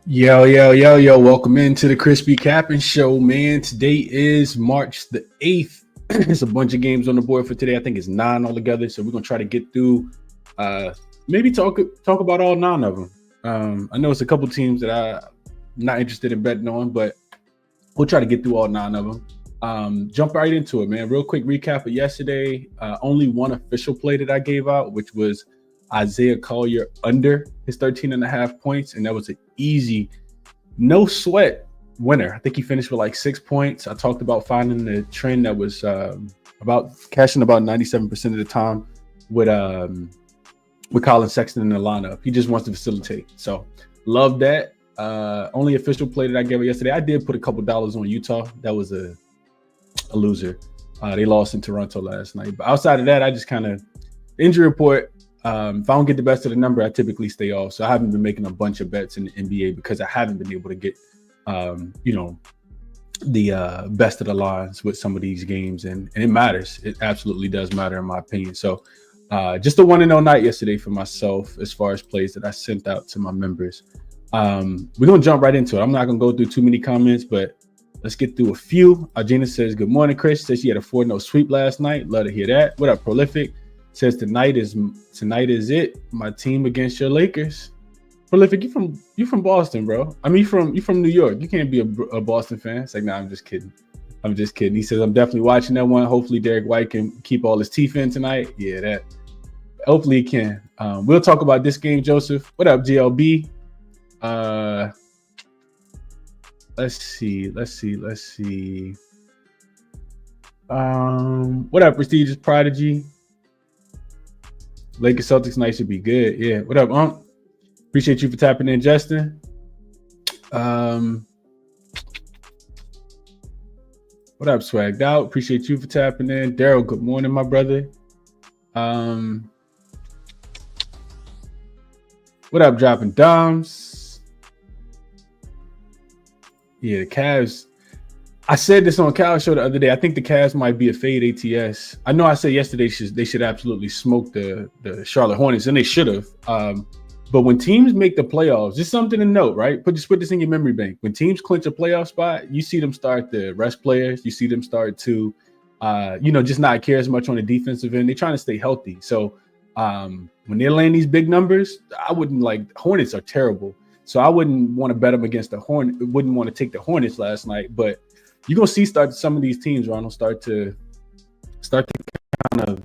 Yo. Welcome into the ChrisBeCappinn Show, man. Today is March the 8th. It's a bunch of games on the board for today. I think it's 9 altogether. So we're going to try to get through, maybe talk about all 9 of them. I know it's a couple teams that I'm not interested in betting on, but we'll try to get through all 9 of them. Jump right into it, man. Real quick recap of yesterday. Only one official play that I gave out, which was Isaiah Collier under his 13.5 points, and that was an easy, no sweat winner. I think he finished with like 6 points. I talked about finding the trend that was about cashing about 97% of the time with Colin Sexton in the lineup. He just wants to facilitate. So love that. Only official play that I gave it yesterday. I did put a couple dollars on Utah. That was a loser. They lost in Toronto last night. But outside of that, I just kind of injury report. If I don't get the best of the number, I typically stay off. So I haven't been making a bunch of bets in the NBA because I haven't been able to get, the best of the lines with some of these games. And it matters. It absolutely does matter in my opinion. So just a 1-0 night yesterday for myself as far as plays that I sent out to my members. We're going to jump right into it. I'm not going to go through too many comments, but let's get through a few. Gina says, good morning, Chris. Says she had a 4-0 sweep last night. Love to hear that. What up, Prolific? Says tonight is it. My team against your Lakers. Prolific, you from Boston, bro. I mean, you from New York. You can't be a Boston fan. It's like, nah, I'm just kidding. He says I'm definitely watching that one. Hopefully Derek White can keep all his teeth in tonight. Yeah, that. Hopefully he can. We'll talk about this game, Joseph. What up, GLB? Let's see. What up, Prestigious Prodigy? Lakers Celtics night should be good. Yeah. What up, Unc? Appreciate you for tapping in, Justin. What up, Swagged Out? Appreciate you for tapping in. Daryl, good morning, my brother. What up, Dropping Doms? Yeah, the Cavs. I said this on Cal's show the other day. I think the Cavs might be a fade ATS. I know I said yesterday they should absolutely smoke the Charlotte Hornets, and they should have. But when teams make the playoffs, just something to note, right? Just put this in your memory bank. When teams clinch a playoff spot, you see them start to rest players. You see them start to, just not care as much on the defensive end. They're trying to stay healthy. So when they're laying these big numbers, I wouldn't Hornets are terrible. So I wouldn't want to bet them against the Hornets. Wouldn't want to take the Hornets last night, but you're going to see some of these teams, Ronald, start to kind of,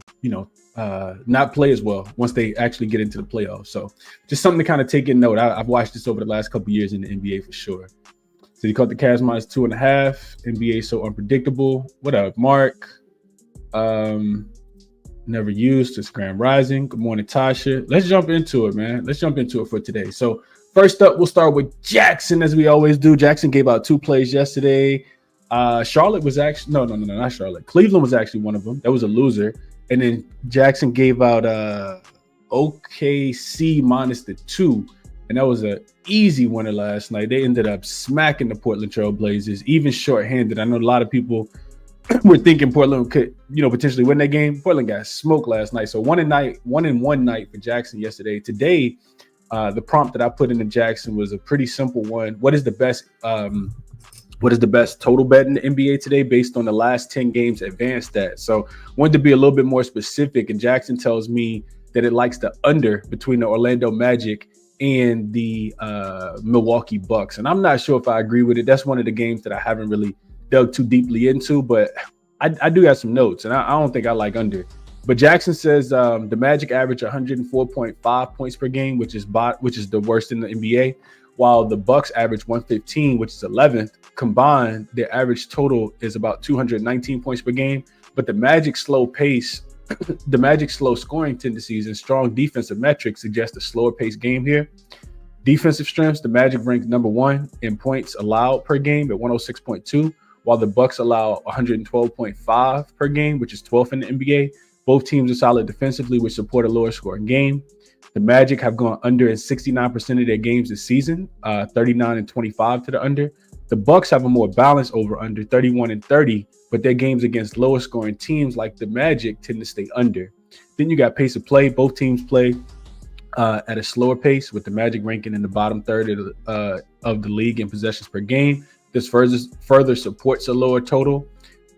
not play as well once they actually get into the playoffs. So just something to kind of take in note. I've watched this over the last couple of years in the NBA for sure. So you caught the Cavs minus 2.5. NBA so unpredictable. What up, Mark? Never used to Grand Rising. Good morning, Tasha. Let's jump into it, man. Let's jump into it for today. So first up, we'll start with jaXon as we always do. jaXon gave out 2 plays yesterday. Charlotte was actually not Charlotte. Cleveland was actually one of them. That was a loser. And then jaXon gave out OKC minus the 2, and that was an easy winner last night. They ended up smacking the Portland Trail Blazers, even shorthanded. I know a lot of people were thinking Portland could, potentially win that game. Portland got smoked last night. So 1 in 1 night for jaXon yesterday. Today, the prompt that I put into jaXon was a pretty simple one. What is the best total bet in the NBA today based on the last 10 games advanced stats? So wanted to be a little bit more specific, and jaXon tells me that it likes the under between the Orlando Magic and the Milwaukee Bucks. And I'm not sure if I agree with it. That's one of the games that I haven't really dug too deeply into, but I do have some notes, and I don't think I like under. But jaXon says the Magic average 104.5 points per game, which is the worst in the NBA, while the Bucks average 115, which is 11th. Combined, their average total is about 219 points per game. But the Magic slow pace, the Magic slow scoring tendencies and strong defensive metrics suggest a slower pace game here. Defensive strengths, the Magic ranked number 1 in points allowed per game at 106.2, while the Bucks allow 112.5 per game, which is 12th in the NBA. Both teams are solid defensively, which support a lower scoring game. The Magic have gone under in 69% of their games this season, 39 and 25 to the under. The Bucks have a more balanced over/under, 31 and 30, but their games against lower scoring teams like the Magic tend to stay under. Then you got pace of play. Both teams play at a slower pace, with the Magic ranking in the bottom third of the league in possessions per game. This further supports a lower total.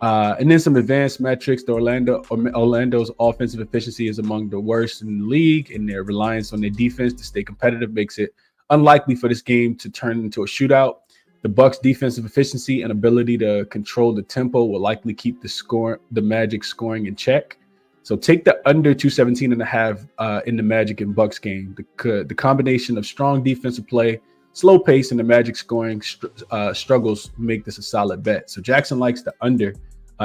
And then some advanced metrics. Orlando's offensive efficiency is among the worst in the league, and their reliance on their defense to stay competitive makes it unlikely for this game to turn into a shootout. The Bucks' defensive efficiency and ability to control the tempo will likely keep the Magic scoring in check. So take the under 217.5 in the Magic and Bucks game. The combination of strong defensive play, slow pace, and the Magic scoring struggles make this a solid bet. So jaXon likes the under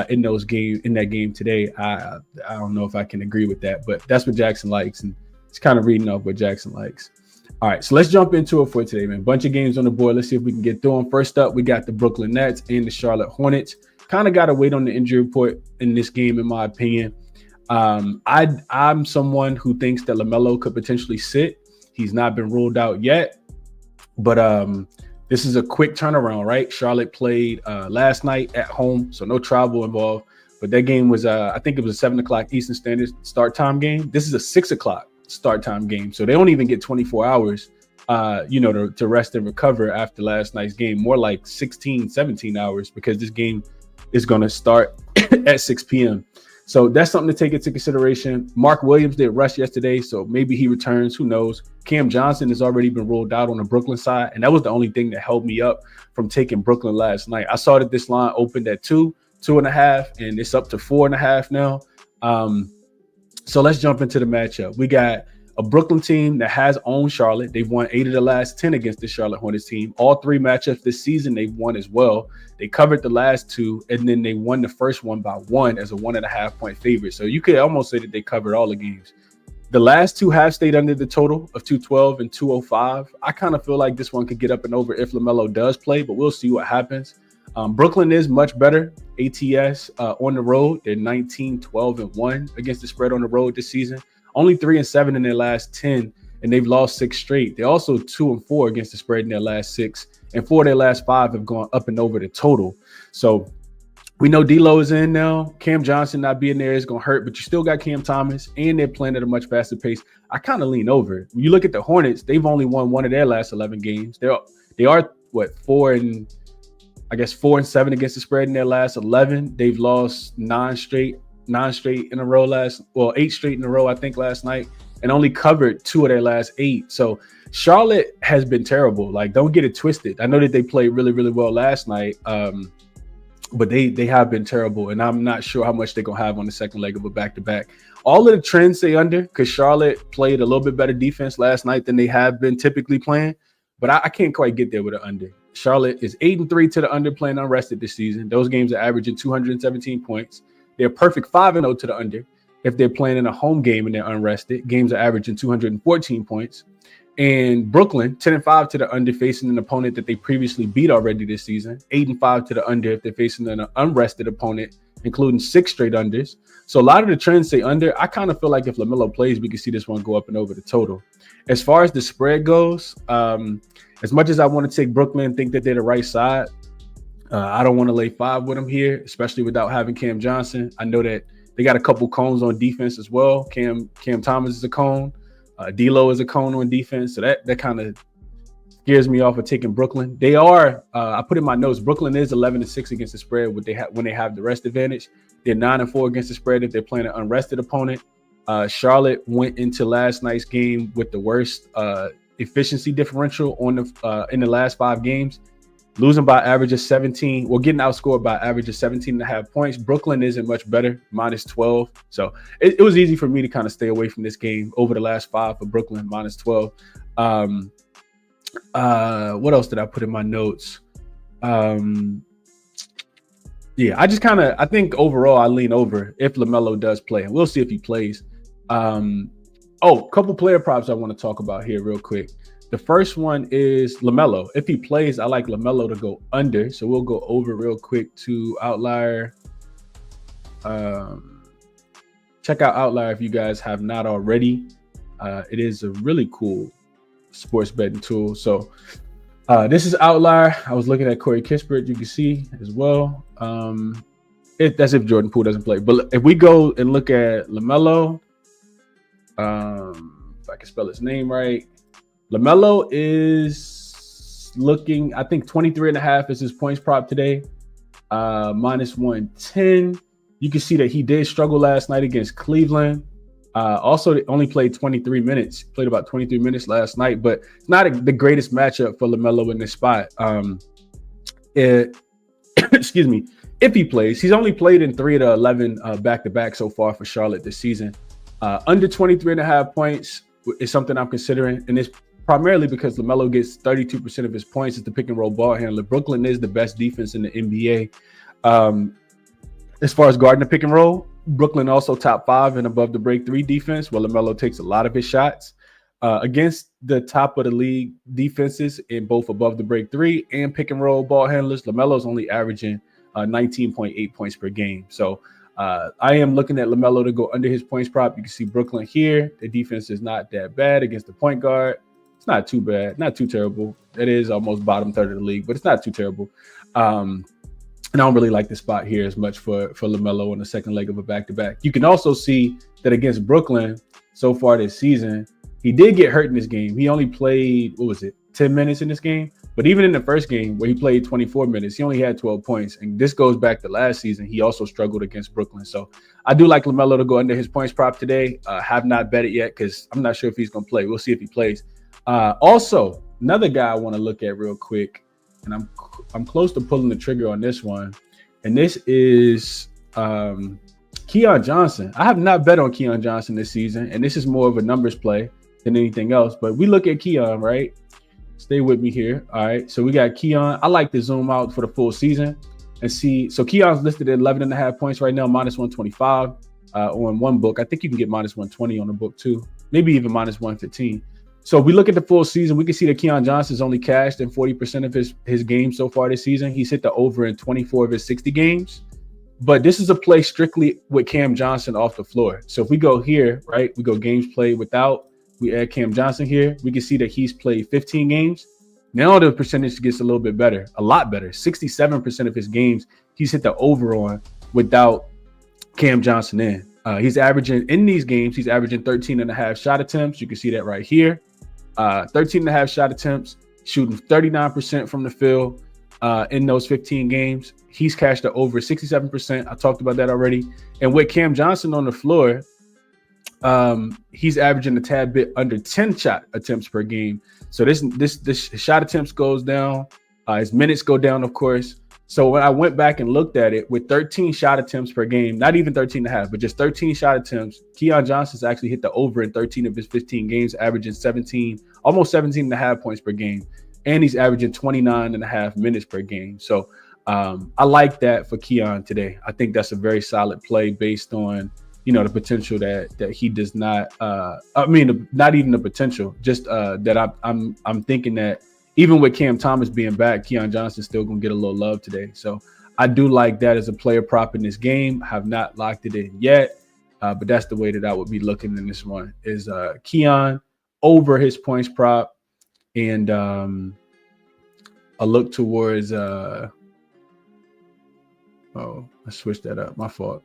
in that game today. I don't know if I can agree with that, but that's what jaXon likes, and it's kind of reading off what jaXon likes. All right, so let's jump into it for today, man. Bunch of games on the board. Let's see if we can get through them. First up, we got the Brooklyn Nets and the Charlotte Hornets. Kind of got to wait on the injury report in this game, in my opinion. I'm someone who thinks that LaMelo could potentially sit. He's not been ruled out yet, but this is a quick turnaround, right? Charlotte played last night at home, so no travel involved. But that game was, I think it was a 7 o'clock Eastern Standard start time game. This is a 6 o'clock start time game, so they don't even get 24 hours, to rest and recover after last night's game. More like 16, 17 hours, because this game is going to start at 6 p.m. So that's something to take into consideration. Mark Williams did rush yesterday, so maybe he returns. Who knows? Cam Johnson has already been ruled out on the Brooklyn side, and that was the only thing that held me up from taking Brooklyn last night. I saw that this line opened at 2.5, and it's up to 4.5 now. So let's jump into the matchup. We got a Brooklyn team that has owned Charlotte. They've won 8 of the last 10 against the Charlotte Hornets team. All 3 matchups this season they've won as well. They covered the last 2, and then they won the first one by 1 as a 1.5 point favorite. So you could almost say that they covered all the games. The last 2 have stayed under the total of 212 and 205. I kind of feel like this one could get up and over if LaMelo does play, but we'll see what happens. Brooklyn is much better ATS on the road. They're 19, 12, and 1 against the spread on the road this season. Only 3 and 7 in their last 10, and they've lost 6 straight. They're also 2 and 4 against the spread in their last 6, and 4 of their last 5 have gone up and over the total. So we know D'Lo is in now. Cam Johnson not being there is going to hurt, but you still got Cam Thomas, and they're playing at a much faster pace. I kind of lean over it. When you look at the Hornets, they've only won 1 of their last 11 games. They are 4 and 7 against the spread in their last 11. They've lost 9 straight in a row 8 straight in a row, I think, last night, and only covered 2 of their last 8. So Charlotte has been terrible. Like, don't get it twisted. I know that they played really, really well last night, but they have been terrible, and I'm not sure how much they're going to have on the second leg of a back-to-back. All of the trends say under, because Charlotte played a little bit better defense last night than they have been typically playing, but I can't quite get there with an under. Charlotte is 8-3 to the under, playing unrested this season. Those games are averaging 217 points. They're perfect 5-0 to the under if they're playing in a home game and they're unrested. Games are averaging 214 points. And Brooklyn, 10-5 to the under, facing an opponent that they previously beat already this season. 8-5 to the under if they're facing an unrested opponent, including 6 straight unders. So a lot of the trends say under. I kind of feel like if LaMelo plays, we can see this one go up and over the total. As far as the spread goes, as much as I want to take Brooklyn and think that they're the right side, I don't want to lay 5 with them here, especially without having Cam Johnson. I know that they got a couple cones on defense as well. Cam Thomas is a cone. D'Lo is a cone on defense. So that kind of scares me off of taking Brooklyn. They are, I put in my notes, Brooklyn is 11-6 against the spread when they have the rest advantage. They're 9-4 against the spread if they're playing an unrested opponent. Charlotte went into last night's game with the worst efficiency differential in the last 5 games, losing by average of 17. Well, getting outscored by average of 17.5 points. Brooklyn isn't much better, -12. So it was easy for me to kind of stay away from this game over the last 5 for Brooklyn, -12. What else did I put in my notes? Yeah, I think overall I lean over if LaMelo does play, and we'll see if he plays. Couple player props I want to talk about here real quick. The first one is LaMelo. If he plays, I like LaMelo to go under. So we'll go over real quick to Outlier. Check out Outlier if you guys have not already. It is a really cool sports betting tool. So this is Outlier. I was looking at Corey Kispert, you can see as well. That's if Jordan Poole doesn't play. But if we go and look at LaMelo, if I can spell his name right. LaMelo is looking, I think 23.5 is his points prop today. Minus 110. You can see that he did struggle last night against Cleveland. Also, only played 23 minutes. Played about 23 minutes last night, but it's not the greatest matchup for LaMelo in this spot. Excuse me. If he plays, he's only played in 3 of the 11 back-to-back so far for Charlotte this season. Under 23.5 points is something I'm considering, and it's primarily because LaMelo gets 32% of his points as the pick-and-roll ball handler. Brooklyn is the best defense in the NBA. As far as guarding the pick-and-roll, Brooklyn also top 5 and above the break 3 defense, where LaMelo takes a lot of his shots. Against the top of the league defenses in both above the break 3 and pick-and-roll ball handlers, LaMelo's only averaging 19.8 points per game. So I am looking at LaMelo to go under his points prop. You can see Brooklyn here. The defense is not that bad against the point guard. It's not too bad, not too terrible. It is almost bottom third of the league, but it's not too terrible. And I don't really like the spot here as much for LaMelo on the second leg of a back-to-back. You can also see that against Brooklyn so far this season, he did get hurt in this game. He only played, 10 minutes in this game? But even in the first game where he played 24 minutes, he only had 12 points. And this goes back to last season. He also struggled against Brooklyn. So I do like LaMelo to go under his points prop today. Have not bet it yet because I'm not sure if he's going to play. We'll see if he plays. Also, another guy I want to look at real quick, and I'm close to pulling the trigger on this one, and this is Keon Johnson. I have not bet on Keon Johnson this season, and this is more of a numbers play than anything else. But we look at Keon, right? Stay with me here. All right, so we got Keon. I like to zoom out for the full season and see. So Keon's listed at 11.5 points right now, minus 125 on one book. I think you can get minus 120 on the book too, maybe even minus 115. So if we look at the full season, we can see that Keon Johnson's only cashed in 40% of his games so far this season. He's hit the over in 24 of his 60 games. But this is a play strictly with Cam Johnson off the floor. So if we go here, right, we go games played without, we add Cam Johnson here, we can see that he's played 15 games. Now the percentage gets a little bit better, a lot better. 67% of his games he's hit the over on without Cam Johnson in. He's averaging, in these games, he's averaging 13.5 shot attempts. You can see that right here. 13.5 shot attempts, shooting 39% from the field in those 15 games. He's cashed the over 67%. I talked about that already. And with Cam Johnson on the floor, he's averaging a tad bit under 10 shot attempts per game. So this shot attempts goes down. His minutes go down, of course. So when I went back and looked at it, with 13 shot attempts per game, not even 13.5, but just 13 shot attempts, Keon Johnson's actually hit the over in 13 of his 15 games, averaging almost 17.5 points per game. And he's averaging 29.5 minutes per game. So I like that for Keon today. I think that's a very solid play based on, the potential that he does not, not even the potential, just that I'm thinking that even with Cam Thomas being back, Keon Johnson's still going to get a little love today. So I do like that as a player prop in this game. Have not locked it in yet, but that's the way that I would be looking in this one is Keon over his points prop and a look towards I switched that up. My fault.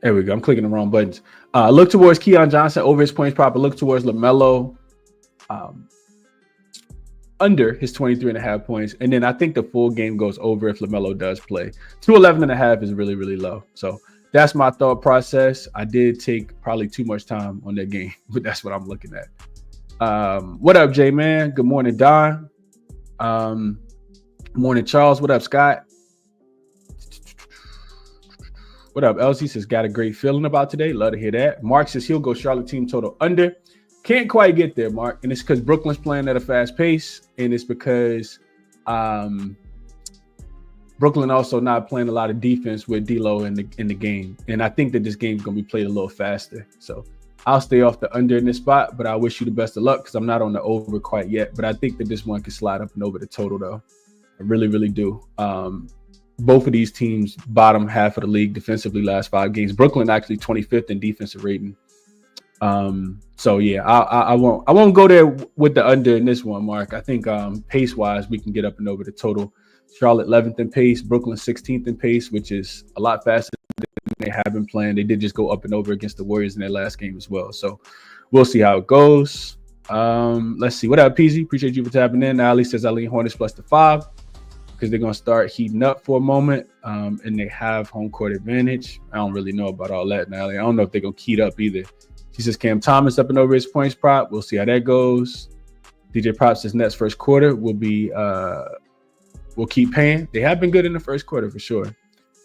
There we go. I'm clicking the wrong buttons. Look towards Keon Johnson over his points prop. Look towards LaMelo under his 23.5 points. And then I think the full game goes over if LaMelo does play. 211.5 is really, really low. So that's my thought process. I did take probably too much time on that game, but that's what I'm looking at. What up, Jay, man? Good morning, Don. Morning, Charles. What up, Scott? What up, Elsie says, got a great feeling about today. Love to hear that. Mark says he'll go Charlotte team total under. Can't quite get there, Mark. And it's because Brooklyn's playing at a fast pace. And it's because Brooklyn also not playing a lot of defense with D'Lo in the game. And I think that this game is going to be played a little faster. So I'll stay off the under in this spot, but I wish you the best of luck because I'm not on the over quite yet. But I think that this one can slide up and over the total, though. I really, really do. Both of these teams bottom half of the league defensively last 5 games. Brooklyn actually 25th in defensive rating. So yeah, I won't go there with the under in this one, Mark. I think pace wise we can get up and over the total. Charlotte 11th in pace, Brooklyn 16th in pace, which is a lot faster than they have been playing. They did just go up and over against the Warriors in their last game as well. So we'll see how it goes. Let's see. What up, PZ? Appreciate you for tapping in. Now, Ali says I lean Hornets plus the 5 because they're going to start heating up for a moment, and they have home court advantage. I don't really know about all that now. I don't know if they're going to heat up either. She says Cam Thomas up and over his points prop. We'll see how that goes. DJ Prop says Nets first quarter will be we'll keep paying. They have been good in the first quarter for sure.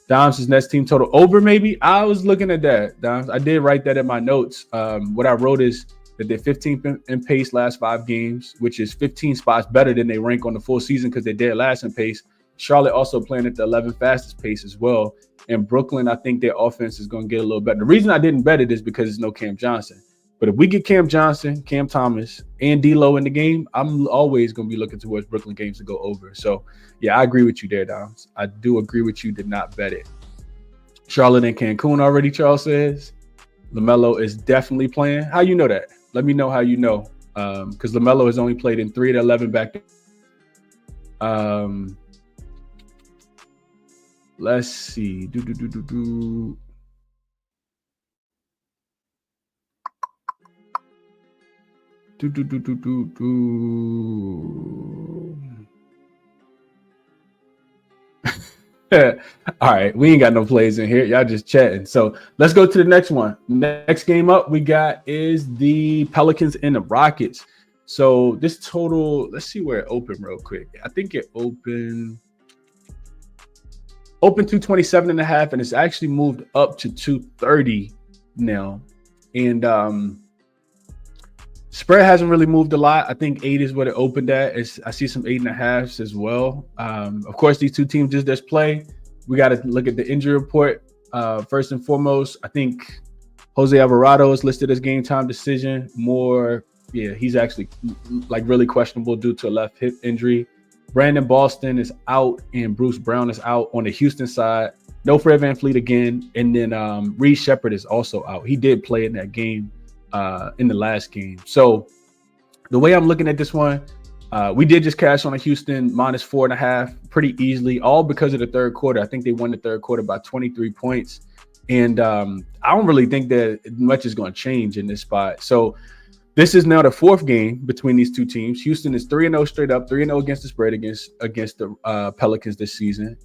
Dom says Nets team total over maybe. I was looking at that, Dom. I did write that in my notes. What I wrote is that they're 15th in pace last 5 games, which is 15 spots better than they rank on the full season because they're dead last in pace. Charlotte also playing at the 11th fastest pace as well. And Brooklyn, I think their offense is going to get a little better. The reason I didn't bet it is because there's no Cam Johnson. But if we get Cam Johnson, Cam Thomas, and D'Lo in the game, I'm always going to be looking towards Brooklyn games to go over. So, yeah, I agree with you there, Doms. I do agree with you. Did not bet it. Charlotte and Cancun already, Charles says. LaMelo is definitely playing. How you know that? Let me know how you know. Because LaMelo has only played in 3 of the 11 back. Let's see. All right, we ain't got no plays in here. Y'all just chatting. So let's go to the next one. Next game up we got is the Pelicans and the Rockets. So this total, let's see where it opened real quick. I think it opened 227.5, and it's actually moved up to 230 now. And spread hasn't really moved a lot. I think 8 is what it opened at. I see some 8.5s as well. Of course, these two teams just play. We got to look at the injury report. First and foremost, I think Jose Alvarado is listed as game time decision. He's actually like really questionable due to a left hip injury. Brandon Boston is out and Bruce Brown is out on the Houston side. No Fred VanVleet again. And then Reed Shepherd is also out. He did play in that game in the last game. So the way I'm looking at this one, we did just cash on a Houston -4.5 pretty easily, all because of the third quarter. I think they won the third quarter by 23 points. And I don't really think that much is going to change in this spot. So this is now the 4th game between these two teams. Houston is 3-0 straight up, 3-0 against the spread against the Pelicans this season.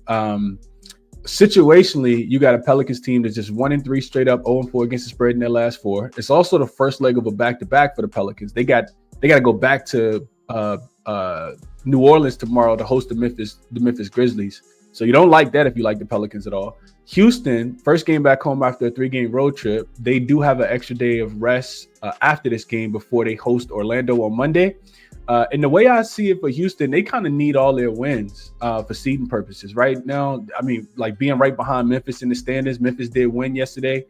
Situationally, you got a Pelicans team that's just 1-3 straight up, 0-4 against the spread in their last 4. It's also the first leg of a back-to-back for the Pelicans. They got to go back to New Orleans tomorrow to host the Memphis Grizzlies. So you don't like that if you like the Pelicans at all. Houston, first game back home after a 3-game road trip. They do have an extra day of rest after this game before they host Orlando on Monday. And the way I see it for Houston, they kind of need all their wins for seeding purposes right now. I mean, like being right behind Memphis in the standings. Memphis did win yesterday.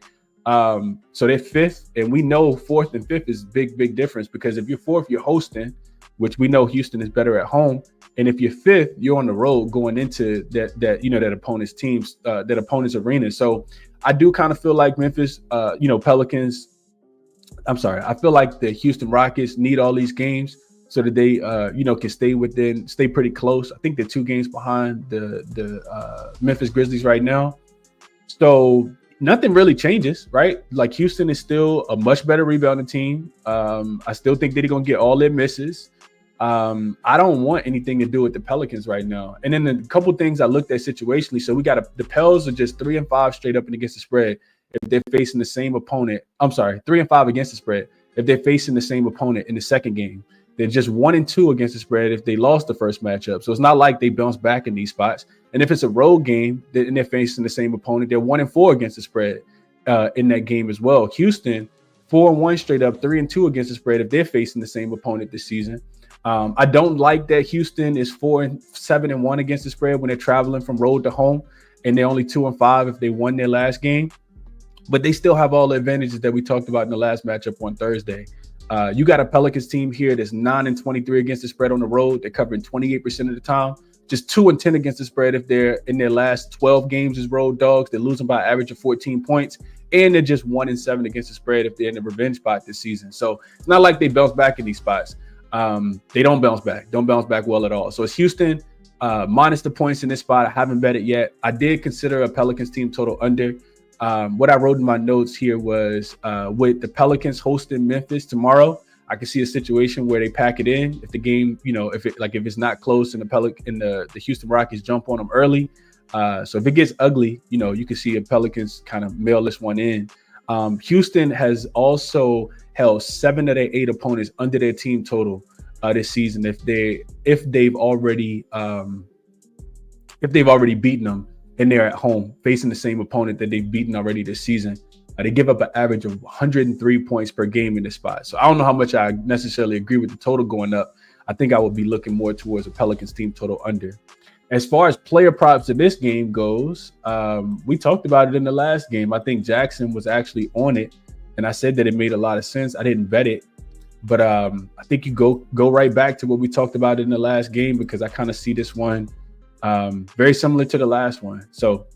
So they're 5th, and we know 4th and 5th is big difference because if you're 4th, you're hosting, which we know Houston is better at home. And if you're 5th, you're on the road going into that opponent's teams, that opponent's arena. So I do kind of feel like Memphis, Pelicans. I'm sorry. I feel like the Houston Rockets need all these games so that they, can stay pretty close. I think they're 2 games behind the Memphis Grizzlies right now. So nothing really changes, right? Like Houston is still a much better rebounding team. I still think they're going to get all their misses. I don't want anything to do with the Pelicans right now. And then a couple things I looked at situationally. So we got the Pels are just 3-5 straight up and against the spread if they're facing the same opponent. I'm sorry, 3-5 against the spread if they're facing the same opponent in the second game. They're just 1-2 against the spread if they lost the first matchup. So it's not like they bounce back in these spots. And if it's a road game and they're facing the same opponent, they're 1-4 against the spread in that game as well. Houston, 4-1 straight up, 3-2 against the spread if they're facing the same opponent this season. I don't like that Houston is 4-7-1 against the spread when they're traveling from road to home, and they're only 2-5 if they won their last game. But they still have all the advantages that we talked about in the last matchup on Thursday. You got a Pelicans team here that's 9-23 against the spread on the road. They're covering 28% of the time. Just 2-10 against the spread if they're in their last 12 games as road dogs. They're losing by an average of 14 points. And they're just 1-7 against the spread if they're in the revenge spot this season. So it's not like they bounce back in these spots. They don't bounce back well at all. So it's Houston minus the points in this spot. I haven't bet it yet. I did consider a Pelicans team total under. What I wrote in my notes here was with the Pelicans hosting Memphis tomorrow, I can see a situation where they pack it in. If the game, if it's not close and the Houston Rockets jump on them early. So if it gets ugly, you can see a Pelicans kind of mail this one in. Houston has also held 7 of their 8 opponents under their team total this season. If they've already beaten them and they're at home facing the same opponent that they've beaten already this season, they give up an average of 103 points per game in this spot. So I don't know how much I necessarily agree with the total going up. I think I would be looking more towards a Pelicans team total under. As far as player props in this game goes, we talked about it in the last game. I think jaXon was actually on it, and I said that it made a lot of sense. I didn't bet it, but I think you go right back to what we talked about in the last game, because I kind of see this one very similar to the last one. So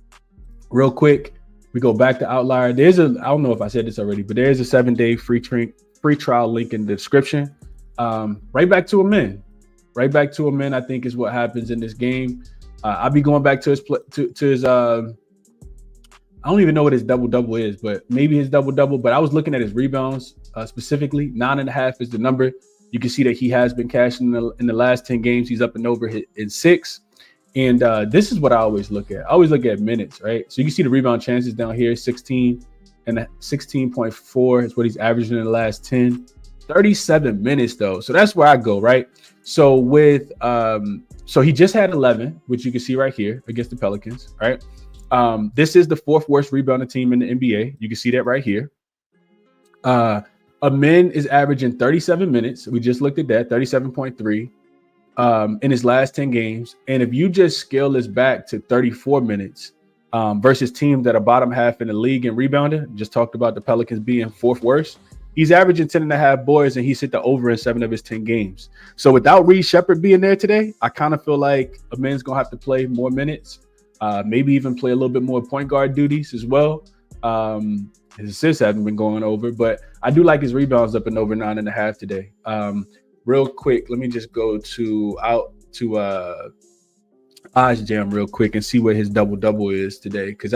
real quick, we go back to Outlier. I don't know if I said this already, but there's a 7-day free trial link in the description. Right back to him in. Right back to him in, I think, is what happens in this game. I'll be going back to his I don't even know what his double-double is, but maybe his double-double. But I was looking at his rebounds specifically. 9.5 is the number. You can see that he has been cashing in the last 10 games. He's up and over in 6. And this is what I always look at. I always look at minutes, right? So you can see the rebound chances down here, 16 and 16.4 is what he's averaging in the last 10. 37 minutes though. So that's where I go, right? So with so he just had 11, which you can see right here against the Pelicans, right? This is the 4th worst rebounding team in the NBA. You can see that right here. Amin is averaging 37 minutes. We just looked at that, 37.3 in his last 10 games. And if you just scale this back to 34 minutes versus teams that are bottom half in the league in rebounding, just talked about the Pelicans being 4th worst. He's averaging 10.5 boards, and he's hit the over in 7 of his 10 games. So without Reed Shepherd being there today, I kind of feel like Amin's going to have to play more minutes, maybe even play a little bit more point guard duties as well. His assists haven't been going over, but I do like his rebounds up and over 9.5 today. Real quick, let me just go to OddsJam real quick and see what his double-double is today, because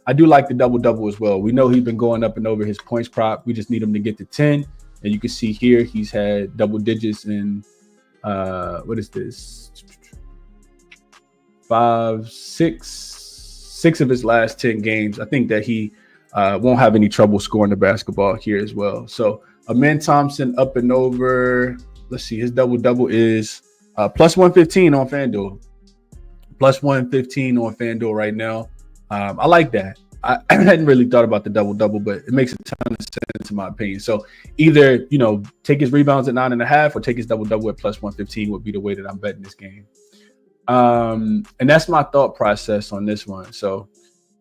I do like the double-double as well. We know he's been going up and over his points prop. We just need him to get to 10. And you can see here he's had double digits in, what is this? 6 of his last 10 games. I think that he won't have any trouble scoring the basketball here as well. So Amin Thompson up and over. Let's see. His double-double is plus 115 on FanDuel. Plus 115 on FanDuel right now. I like that. I hadn't really thought about the double-double, but it makes a ton of sense in my opinion. So either, take his rebounds at 9.5 or take his double-double at plus 115 would be the way that I'm betting this game. And that's my thought process on this one. So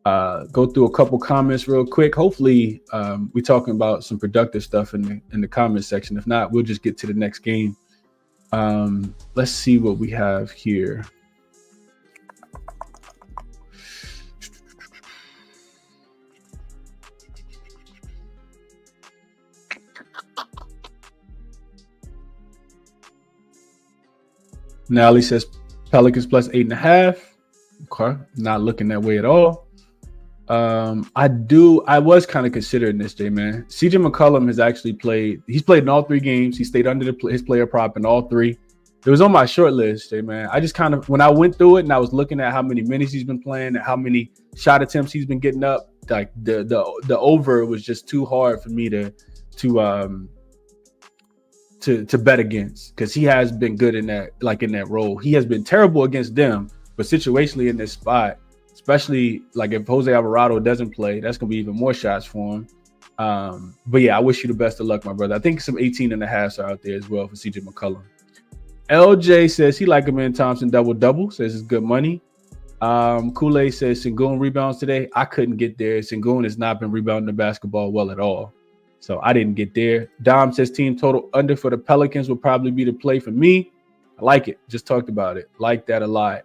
go through a couple comments real quick. Hopefully we're talking about some productive stuff in the comment section. If not, we'll just get to the next game. Let's see what we have here. Nally says Pelicans plus 8.5. Okay, not looking that way at all. I was kind of considering this, J-Man. CJ McCollum has actually played. He's played in all 3 games. He stayed under his player prop in all 3. It was on my short list, J-Man. I just kind of, when I went through it and I was looking at how many minutes he's been playing and how many shot attempts he's been getting up, like the over was just too hard for me to bet against, because he has been good in that role. He has been terrible against them, but situationally in this spot, especially like if Jose Alvarado doesn't play, that's gonna be even more shots for him. But yeah, I wish you the best of luck, my brother. I think some 18.5s are out there as well for CJ McCollum. LJ says he like Amin Thompson double-double, says it's good money. Kool-Aid says Sengun rebounds today. I couldn't get there. Sengun has not been rebounding the basketball well at all, so I didn't get there. Dom says team total under for the Pelicans will probably be the play for me. I like it. Just talked about it. Like that a lot.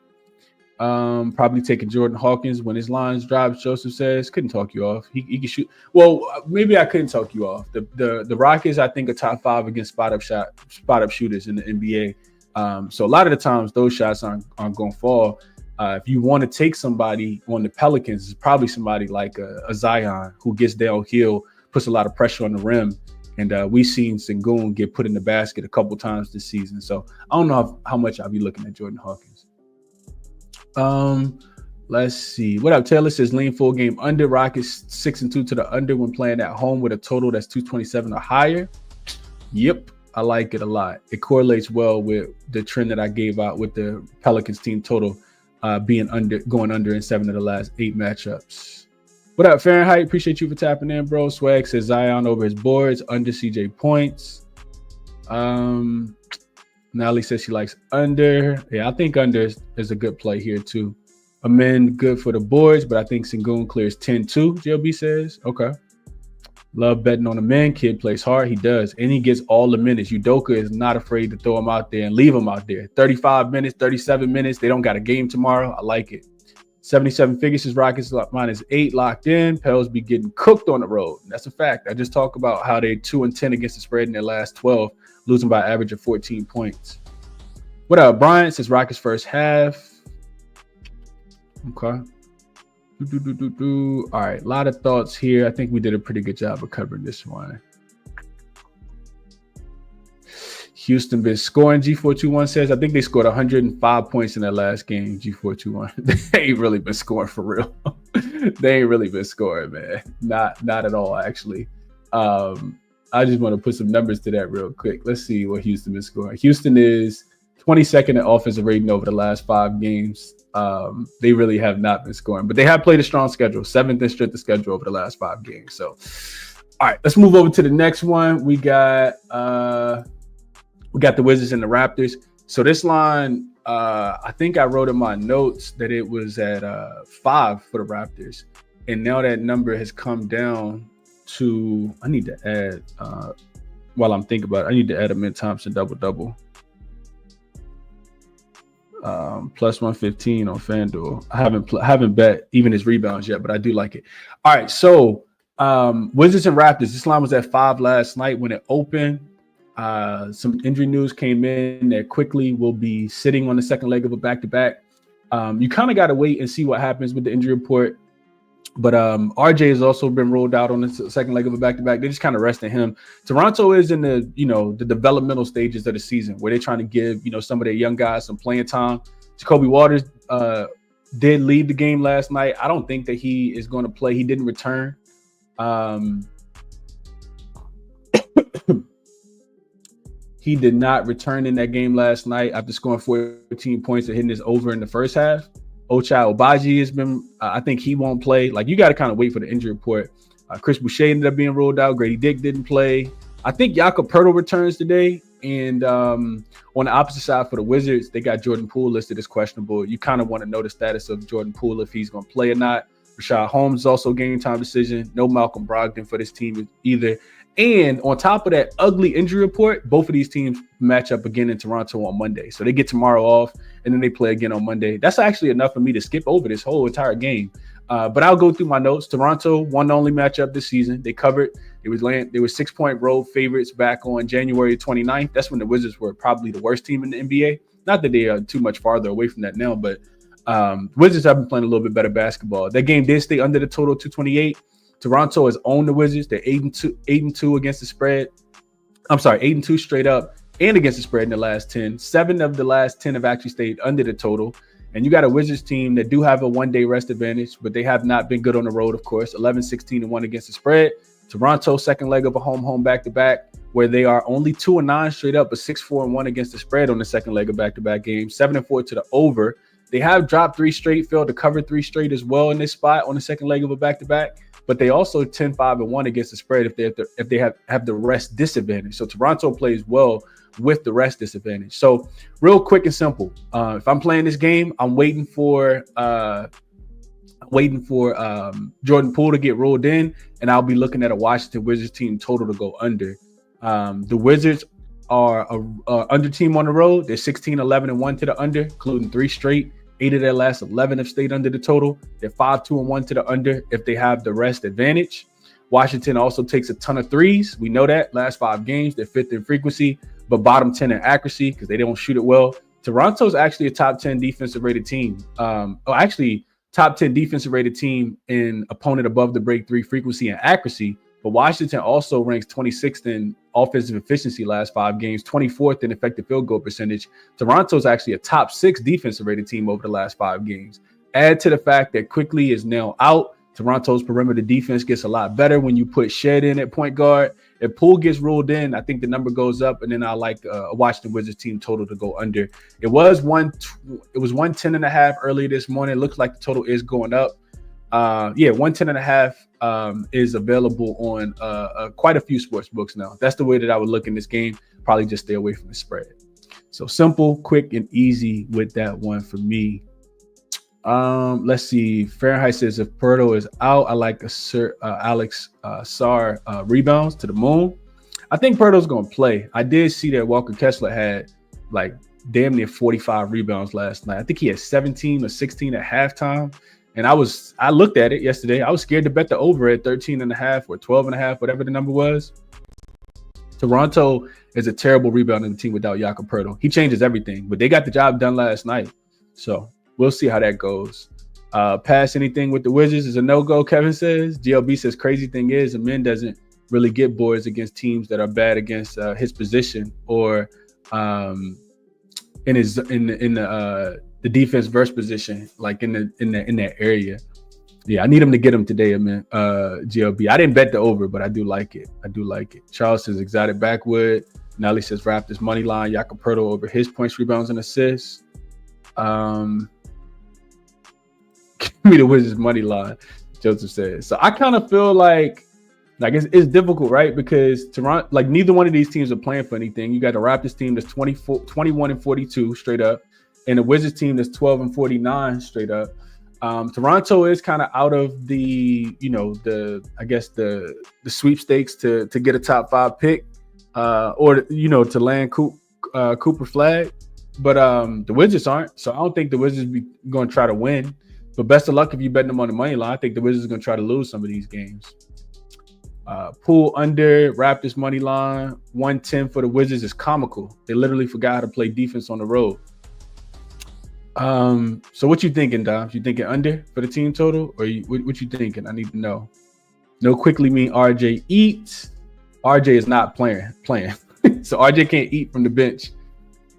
Probably taking Jordan Hawkins when his lines drops. Joseph says couldn't talk you off. He can shoot. Well, maybe I couldn't talk you off. The Rockets, I think, are top 5 against spot up shooters in the NBA. So a lot of the times those shots aren't going to fall. If you want to take somebody on the Pelicans, it's probably somebody like a Zion who gets downhill, puts a lot of pressure on the rim. And we've seen Sengun get put in the basket a couple times this season. So I don't know how much I'll be looking at Jordan Hawkins. Let's see. What up? Taylor says lean full game under. Rockets 6-2 to the under when playing at home with a total that's 227 or higher. Yep. I like it a lot. It correlates well with the trend that I gave out with the Pelicans team total going under in 7 of the last 8 matchups. What up, Fahrenheit? Appreciate you for tapping in, bro. Swag says Zion over his boards, under CJ points. Natalie says she likes under. Yeah, I think under is a good play here too. Amen, good for the boards, but I think Sengun clears 10-2, JLB says. Okay. Love betting on the men. Kid plays hard. He does. And he gets all the minutes. Udoka is not afraid to throw him out there and leave him out there. 35 minutes, 37 minutes. They don't got a game tomorrow. I like it. 77 figures is Rockets -8 locked in. Pels be getting cooked on the road. That's a fact. I just talked about how they're 2-10 against the spread in their last 12, losing by an average of 14 points. What up, Brian? Says Rockets first half. Okay. All right, a lot of thoughts here. I think we did a pretty good job of covering this one. Houston been scoring. G421 says, I think they scored 105 points in that last game. G421. They ain't really been scoring for real. They ain't really been scoring, man. Not at all, actually. I just want to put some numbers to that real quick. Let's see what Houston been scoring. Houston is 22nd in offensive rating over the last 5 games. They really have not been scoring, but they have played a strong schedule, 7th in strength of schedule over the last 5 games. So, all right, let's move over to the next one. We got the Wizards and the Raptors. So this line, I think I wrote in my notes that it was at 5 for the Raptors, and now that number has come down to. I need to add while I'm thinking about it. I need to add a Mint Thompson double. Plus 115 on FanDuel. I haven't bet even his rebounds yet, but I do like it. All right, so Wizards and Raptors. This line was at 5 last night when it opened. Some injury news came in that quickly will be sitting on the second leg of a back-to-back. You kind of got to wait and see what happens with the injury report. But RJ has also been rolled out on the second leg of a back-to-back. They're just kind of resting him. Toronto is in the developmental stages of the season where they're trying to give, some of their young guys some playing time. Jacoby Waters did leave the game last night. I don't think that he is going to play. He didn't return. He did not return in that game last night after scoring 14 points and hitting his over in the first half. Ochai Agbaji has been, I think he won't play. Like, you got to kind of wait for the injury report. Chris Boucher ended up being ruled out. Grady Dick didn't play. I think Jakob Poeltl returns today. And on the opposite side for the Wizards, they got Jordan Poole listed as questionable. You kind of want to know the status of Jordan Poole, if he's going to play or not. Rashad Holmes is also game time decision. No Malcolm Brogdon for this team either. And on top of that ugly injury report, both of these teams match up again in Toronto on Monday. So they get tomorrow off, and then they play again on Monday. That's actually enough for me to skip over this whole entire game. But I'll go through my notes. Toronto won the only matchup this season. They covered. They were 6-point road favorites back on January 29th. That's when the Wizards were probably the worst team in the NBA. Not that they are too much farther away from that now, but Wizards have been playing a little bit better basketball. That game did stay under the total 228. Toronto has owned the Wizards. They're 8-2 against the spread. I'm sorry, 8-2 straight up and against the spread in the last 10. 7 of the last 10 have actually stayed under the total. And you got a Wizards team that do have a one-day rest advantage, but they have not been good on the road, of course. 11-16-1 against the spread. Toronto, second leg of a home back-to-back, where they are only 2-9 straight up, but 6-4-1 against the spread on the second leg of back-to-back games. 7-4 to the over. They have dropped 3 straight, failed to cover 3 straight as well in this spot on the second leg of a back-to-back. But they also 10-5-1 against the spread if they have the rest disadvantage. So Toronto plays well with the rest disadvantage. So real quick and simple. If I'm playing this game, I'm waiting for Jordan Poole to get rolled in, and I'll be looking at a Washington Wizards team total to go under. The Wizards are a under team on the road. They're 16-11-1 to the under, including 3 straight. 8 of their last 11 have stayed under the total. They're 5-2-1 to the under if they have the rest advantage. Washington also takes a ton of threes. We know that. Last 5 games, they're 5th in frequency, but bottom 10 in accuracy because they don't shoot it well. Toronto's actually a top 10 defensive rated team. Actually top 10 defensive rated team in opponent above the break three frequency and accuracy. But Washington also ranks 26th in offensive efficiency last 5 games, 24th in effective field goal percentage. Toronto's actually a top 6 defensive rated team over the last 5 games. Add to the fact that Quickly is now out. Toronto's perimeter defense gets a lot better when you put Shed in at point guard. If Poole gets ruled in, I think the number goes up, and then I like a Washington Wizards team total to go under. It was 110.5 earlier this morning. It looks like the total is going up. 110.5 is available on quite a few sports books now. That's the way that I would look in this game. Probably just stay away from the spread. So simple, quick, and easy with that one for me. Let's see. Fahrenheit says if Pirtle is out, I like Alex Sarr rebounds to the moon. I think Pirtle's going to play. I did see that Walker Kessler had like damn near 45 rebounds last night. I think he had 17 or 16 at halftime. And I looked at it yesterday. I was scared to bet the over at 13.5 or 12.5, whatever the number was. Toronto is a terrible rebounding team without Jakob Poeltl. He changes everything, but they got the job done last night. So we'll see how that goes. Pass anything with the Wizards is a no-go, Kevin says. GLB says crazy thing is Amin doesn't really get boards against teams that are bad against his position or in the defense versus position, like in that area. Yeah, I need him to get him today, Amin. GLB. I didn't bet the over, but I do like it. Charles says exotic backwood. Nelly says Raptors money line. Jakob Poeltl over his points, rebounds, and assists. Give me the Wizards money line, Joseph says. So I kind of feel like it's difficult, right? Because Toronto, like neither one of these teams are playing for anything. You got the Raptors team that's 21-42 straight up, and the Wizards team that's 12-49 straight up. Toronto is kind of out of the the sweepstakes to get a top 5 pick or to land Cooper Flag. But the Wizards aren't, so I don't think the Wizards be going to try to win. But best of luck if you bet them on the money line. I think the Wizards are going to try to lose some of these games. Pool under, Raptors money line, 110 for the Wizards is comical. They literally forgot how to play defense on the road. So what you thinking, Dom? You thinking under for the team total, or what you thinking? I need to know. No quickly mean RJ eats. RJ is not playing. So RJ can't eat from the bench.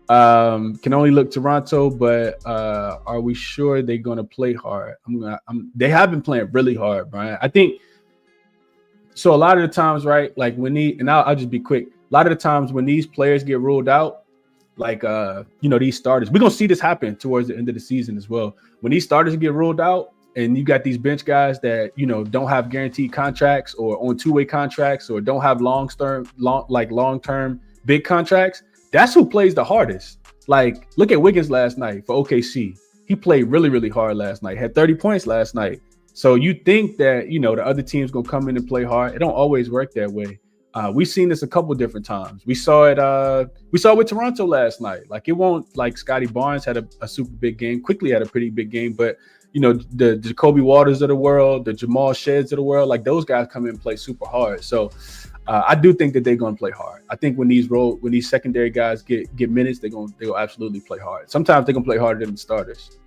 Can only look Toronto, but are we sure they're going to play hard? They have been playing really hard, Brian. I think so. A lot of the times, right? Like I'll just be quick. A lot of the times when these players get ruled out, like these starters, we're gonna see this happen towards the end of the season as well. When these starters get ruled out, and you got these bench guys that don't have guaranteed contracts or on 2-way contracts or don't have long-term big contracts. That's who plays the hardest. Like, look at Wiggins last night for OKC. He played really, really hard last night. Had 30 points last night. So you think that, the other team's going to come in and play hard. It don't always work that way. We've seen this a couple different times. We saw it with Toronto last night. Like, it won't, like Scotty Barnes had a super big game. Quickly had a pretty big game. But, the Jacoby Waters of the world, the Jamal Sheds of the world, like those guys come in and play super hard. So I do think that they're going to play hard. I think when these secondary guys get minutes, they'll absolutely play hard. Sometimes they're going to play harder than the starters.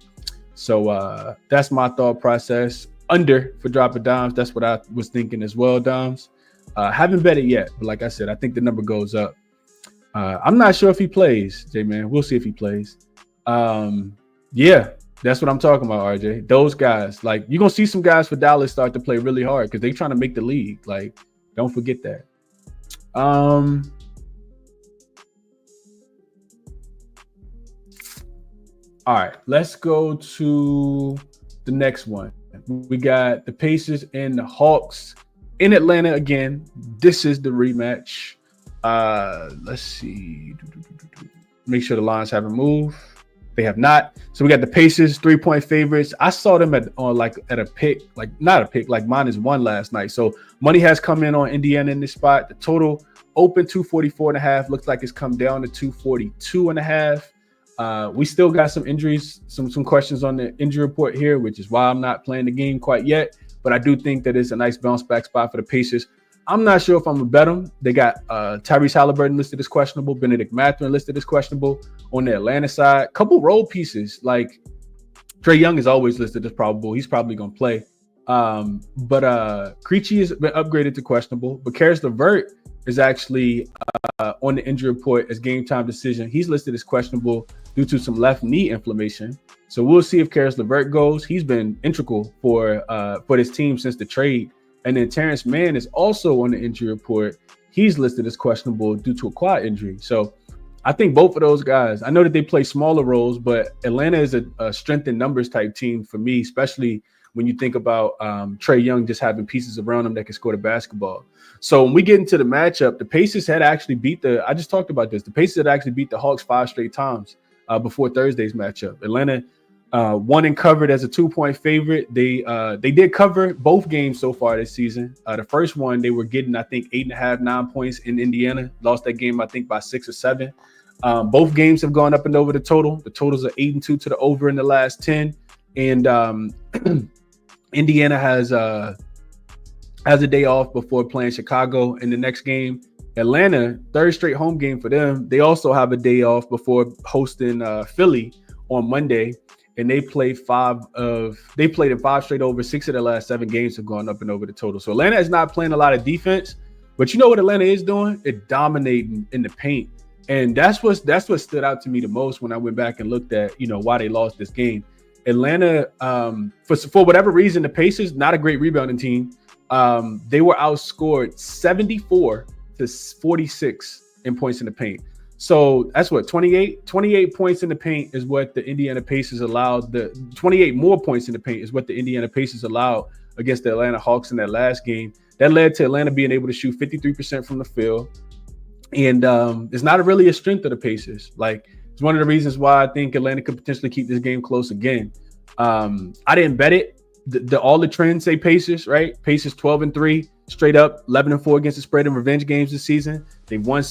So that's my thought process. Under for dropping dimes. That's what I was thinking as well, Doms. Haven't bet it yet, but like I said, I think the number goes up. I'm not sure if he plays, J-Man. We'll see if he plays. Yeah, that's what I'm talking about, RJ. Those guys, like you're going to see some guys for Dallas start to play really hard because they're trying to make the league. Like, don't forget that. All right, let's go to the next one. We got the Pacers and the Hawks in Atlanta again. This is the rematch. Let's see. Make sure the lines haven't moved. They have not. So we got the Pacers 3-point favorites. I saw them at a pick, like not a pick, like -1 last night. So money has come in on Indiana in this spot. The total open 244.5. Looks like it's come down to 242.5. We still got some injuries, some questions on the injury report here, which is why I'm not playing the game quite yet. But I do think that it's a nice bounce back spot for the Pacers. I'm not sure if I'm gonna bet them. They got Tyrese Halliburton listed as questionable, Benedict Mathurin listed as questionable on the Atlanta side. Couple role pieces like Trae Young is always listed as probable. He's probably gonna play. But Krejci has been upgraded to questionable. But Karis LeVert is actually on the injury report as game time decision. He's listed as questionable due to some left knee inflammation. So we'll see if Karis LeVert goes. He's been integral for this team since the trade. And then Terrence Mann is also on the injury report. He's listed as questionable due to a quad injury. So I think both of those guys, I know that they play smaller roles, but Atlanta is a strength in numbers type team for me, especially when you think about Trae Young just having pieces around him that can score the basketball. So when we get into the matchup, the Pacers had actually beat I just talked about this. The Pacers had actually beat the Hawks 5 straight times before Thursday's matchup. Atlanta won and covered as a 2-point favorite. They did cover both games so far this season. The first one, they were getting, I think, 8.5, 9 points in Indiana. Lost that game, I think, by 6 or 7. Both games have gone up and over the total. The totals are 8-2 to the over in the last 10. And Indiana has a day off before playing Chicago in the next game. Atlanta, third straight home game for them. They also have a day off before hosting Philly on Monday. And they played in 5 straight over. 6 of the last 7 games have gone up and over the total. So Atlanta is not playing a lot of defense, but you know what Atlanta is doing? It's dominating in the paint. And that's what stood out to me the most when I went back and looked at, why they lost this game. Atlanta, for whatever reason, the Pacers, not a great rebounding team. They were outscored 74-46 in points in the paint. So that's what, 28 points in the paint is what the Indiana Pacers allowed. The 28 more points in the paint is what the Indiana Pacers allowed against the Atlanta Hawks in that last game. That led to Atlanta being able to shoot 53% from the field. And it's not really a strength of the Pacers. Like, it's one of the reasons why I think Atlanta could potentially keep this game close again. I didn't bet it. All the trends say Pacers, right? Pacers 12-3, straight up 11-4 against the spread in revenge games this season. They've won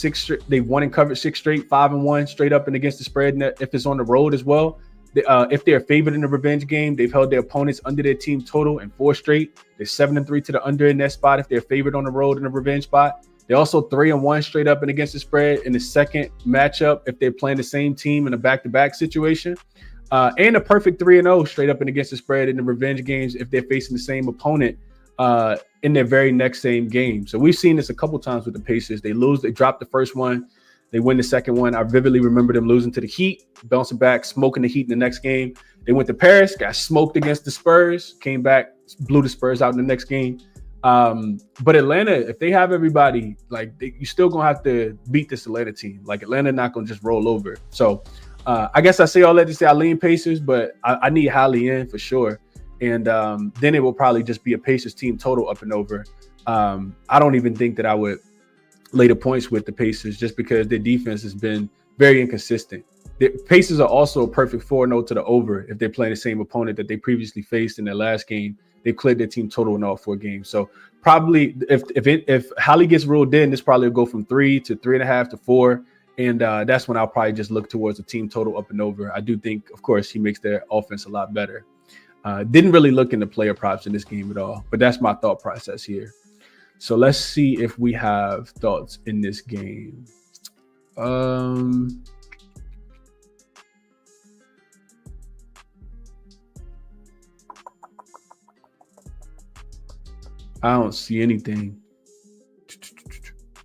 and covered 6 straight, 5-1 straight up and against the spread. And if it's on the road as well, if they're favored in the revenge game, they've held their opponents under their team total in 4 straight. They're 7-3 to the under in that spot if they're favored on the road in the revenge spot. They're also 3-1 straight up and against the spread in the second matchup if they're playing the same team in a back-to-back situation. And a perfect 3-0 straight up and against the spread in the revenge games if they're facing the same opponent in their very next same game. So we've seen this a couple times with the Pacers. They lose, they drop the first one, they win the second one. I vividly remember them losing to the Heat, bouncing back, smoking the Heat in the next game. They went to Paris, got smoked against the Spurs, came back, blew the Spurs out in the next game. But Atlanta, if they have everybody, you still gonna have to beat this Atlanta team. Like, Atlanta not gonna just roll over. So I guess I say all that to say I lean Pacers, but I need Hallie in for sure. And then it will probably just be a Pacers team total up and over. I don't even think that I would lay the points with the Pacers just because their defense has been very inconsistent. The Pacers are also a perfect 4-0 to the over if they're playing the same opponent that they previously faced in their last game. They've cleared their team total in all 4 games. So probably if Hallie gets ruled in, this probably will go from 3 to 3.5 to 4. And that's when I'll probably just look towards a team total up and over. I do think, of course, he makes their offense a lot better. Didn't really look into player props in this game at all, but that's my thought process here. So let's see if we have thoughts in this game. I don't see anything.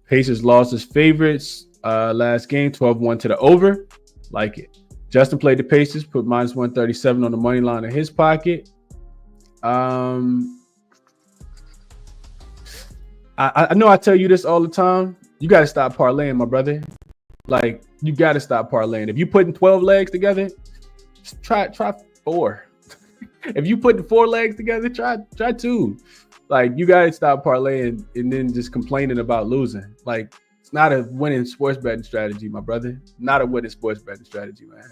Pacers lost as favorites last game, 12-1 to the over. Like it. Justin played the Pacers, put -137 on the money line in his pocket. I know I tell you this all the time. You got to stop parlaying, my brother. Like, you got to stop parlaying. If you putting 12 legs together, try 4. If you putting 4 legs together, try 2. Like, you got to stop parlaying and then just complaining about losing. Like, it's not a winning sports betting strategy, my brother. Not a winning sports betting strategy, man.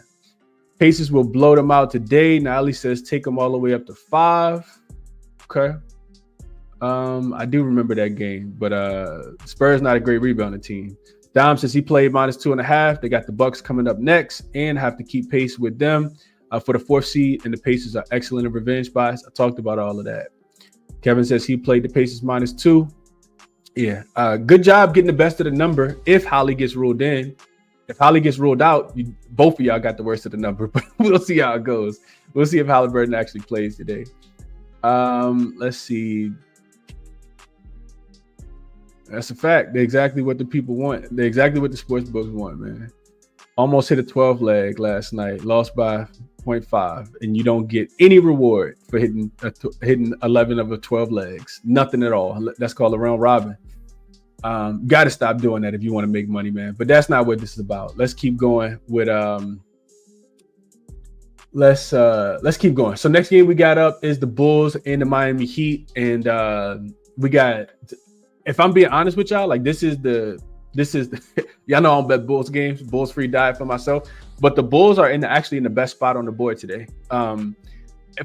Pacers will blow them out today. Nally says take them all the way up to 5. Okay. I do remember that game, but Spurs not a great rebounding team. Dom says he played -2.5. They got the Bucks coming up next and have to keep pace with them for the 4th seed, and the Pacers are excellent in revenge spots. I talked about all of that. Kevin says he played the Pacers -2. Yeah. Good job getting the best of the number if Holly gets ruled in. If Holly gets ruled out, both of y'all got the worst of the number, but we'll see how it goes. We'll see if Halliburton actually plays today. Let's see. That's a fact. They're exactly what the people want. They're exactly what the sports books want, man. Almost hit a 12 leg last night, lost by 0.5, and you don't get any reward for hitting 11 of the 12 legs. Nothing at all. That's called a round robin. Got to stop doing that if you want to make money, man. But that's not what this is about. Let's keep going with let's keep going. So next game we got up is the Bulls and the Miami Heat, and we got. If I'm being honest with y'all, like this is the y'all know I don't bet Bulls games, Bulls free diet for myself, but the Bulls are actually in the best spot on the board today. From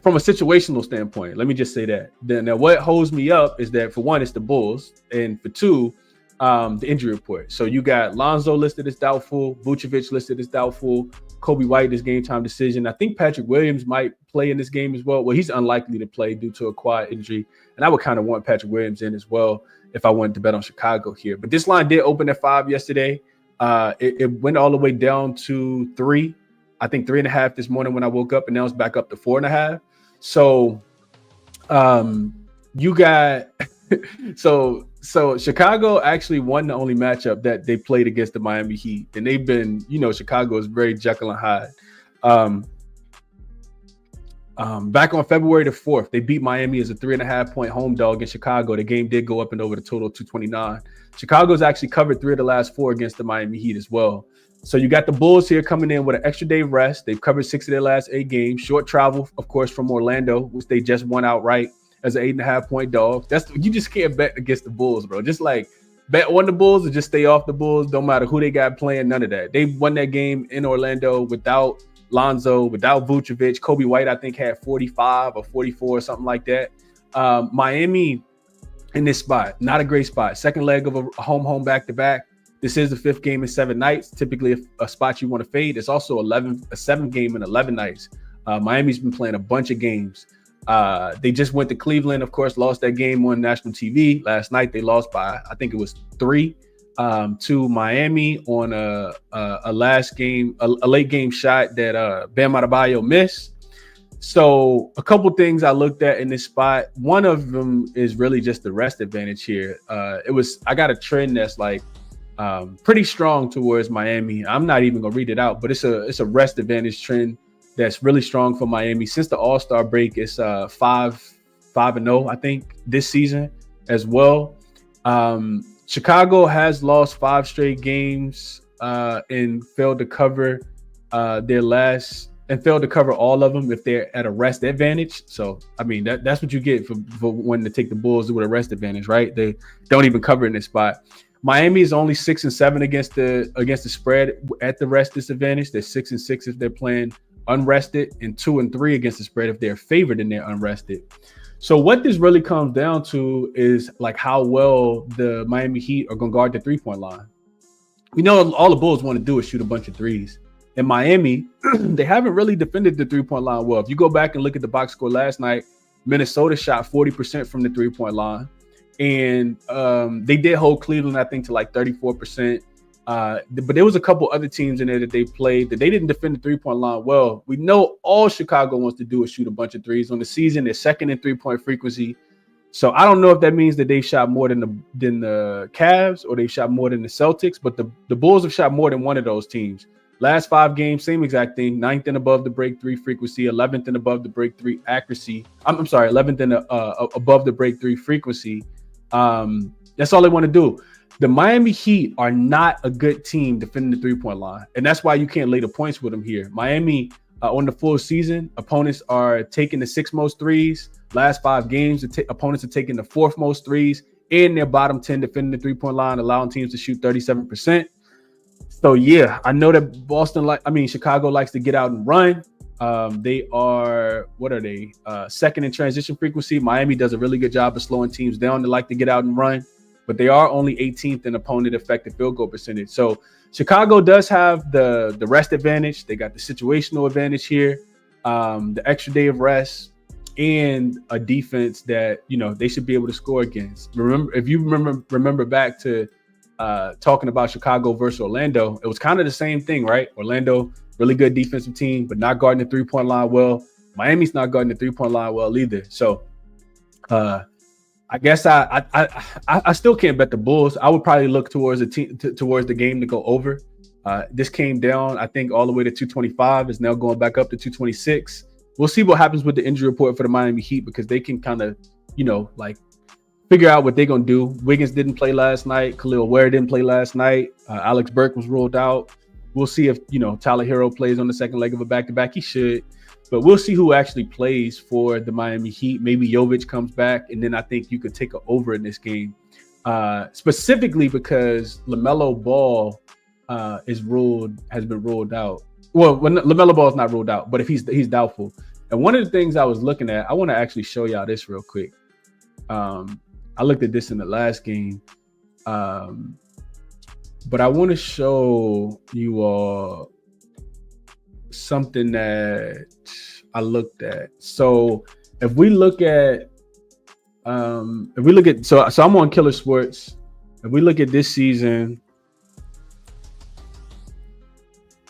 a situational standpoint, let me just say that. Now what holds me up is that for one, it's the Bulls, and for two, the injury report. So you got Lonzo listed as doubtful, Vucevic listed as doubtful, Kobe White is game time decision. I think Patrick Williams might play in this game as well. Well, he's unlikely to play due to a quad injury, and I would kind of want Patrick Williams in as well if I wanted to bet on Chicago here. But this line did open at 5 yesterday. It went all the way down to 3. I think 3.5 this morning when I woke up, and now it's back up to 4.5. So you got so Chicago actually won the only matchup that they played against the Miami Heat. And they've been, Chicago is very Jekyll and Hyde. Back on February the 4th, they beat Miami as a 3.5-point home dog in Chicago. The game did go up and over the total 229. Chicago's actually covered 3 of the last 4 against the Miami Heat as well. So you got the Bulls here coming in with an extra day rest. They've covered 6 of their last 8 games. Short travel, of course, from Orlando, which they just won outright as an 8.5-point dog. You just can't bet against the Bulls, bro. Just like bet on the Bulls or just stay off the Bulls. Don't matter who they got playing, none of that. They won that game in Orlando without Lonzo, without Vucevic. Kobe White, I think, had 45 or 44 or something like that. Miami in this spot, not a great spot. Second leg of a home back-to-back. This is the 5th game in 7 nights. Typically a spot you want to fade. It's also a 7th game in 11 nights. Miami's been playing a bunch of games. They just went to Cleveland, of course, lost that game on national TV. Last night they lost by, I think it was 3 to Miami on a last game, a late game shot that Bam Adebayo missed. So a couple things I looked at in this spot. One of them is really just the rest advantage here. I got a trend that's like pretty strong towards Miami. I'm not even gonna read it out, but it's a rest advantage trend that's really strong for Miami. Since the All-Star break, it's 5-0, I think, this season as well. Chicago has lost 5 straight games and failed to cover failed to cover all of them if they're at a rest advantage. So, I mean, that's what you get for wanting to take the Bulls with a rest advantage, right? They don't even cover in this spot. Miami is only 6-7 against the spread at the rest disadvantage. They're 6-6 if they're playing unrested, and 2-3 against the spread if they're favored and they're unrested. So what this really comes down to is like how well the Miami Heat are going to guard the 3-point line. We know all the Bulls want to do is shoot a bunch of threes. In Miami, they haven't really defended the 3-point line well. If you go back and look at the box score last night, Minnesota shot 40% from the 3-point line. And they did hold Cleveland, I think, to like 34%. But there was a couple other teams in there that they played that they didn't defend the 3-point line well. We know all Chicago wants to do is shoot a bunch of threes. On the season, they're second in 3-point frequency. So I don't know if that means that they shot more than the Cavs or they shot more than the Celtics, but the Bulls have shot more than one of those teams. Last 5 games, same exact thing. 9th and above the break 3 frequency, 11th and above the break 3 accuracy. I'm sorry, 11th and above the break 3 frequency. That's all they want to do. The Miami Heat are not a good team defending the 3-point line, and that's why you can't lay the points with them here. Miami, on the full season, opponents are taking the 6th most threes. Last 5 games, opponents are taking the 4th most threes, and their bottom 10 defending the 3-point line, allowing teams to shoot 37%. So yeah, I know that Chicago likes to get out and run. They are, second in transition frequency. Miami does a really good job of slowing teams down that like to get out and run, but they are only 18th in opponent effective field goal percentage. So Chicago does have the rest advantage. They got the situational advantage here, the extra day of rest. and a defense that, you know, they should be able to score against. If you remember back to talking about Chicago versus Orlando, it was kind of the same thing, right? Orlando, really good defensive team, but not guarding the three-point line well. Miami's not guarding the three-point line well either. So I guess I still can't bet the Bulls. I would probably look towards the game to go over. This came down, I think, all the way to 225. It's now going back up to 226. We'll see what happens with the injury report for the Miami Heat, because they can kind of, you know, like figure out what they're going to do. Wiggins didn't play last night. Khalil Ware didn't play last night. Alex Burke was ruled out. We'll see if, you know, Tyler Hero plays on the second leg of a back-to-back. He should. But we'll see who actually plays for the Miami Heat. Maybe Jovic comes back, and then I think you could take an over in this game, specifically because LaMelo Ball has been ruled out. Well, when LaMelo Ball is not ruled out, but if he's doubtful. And one of the things I was looking at, I want to actually show y'all this real quick. I looked at this in the last game, but I want to show you all something that I looked at. So if we look at, so I'm on Killer Sports. If we look at this season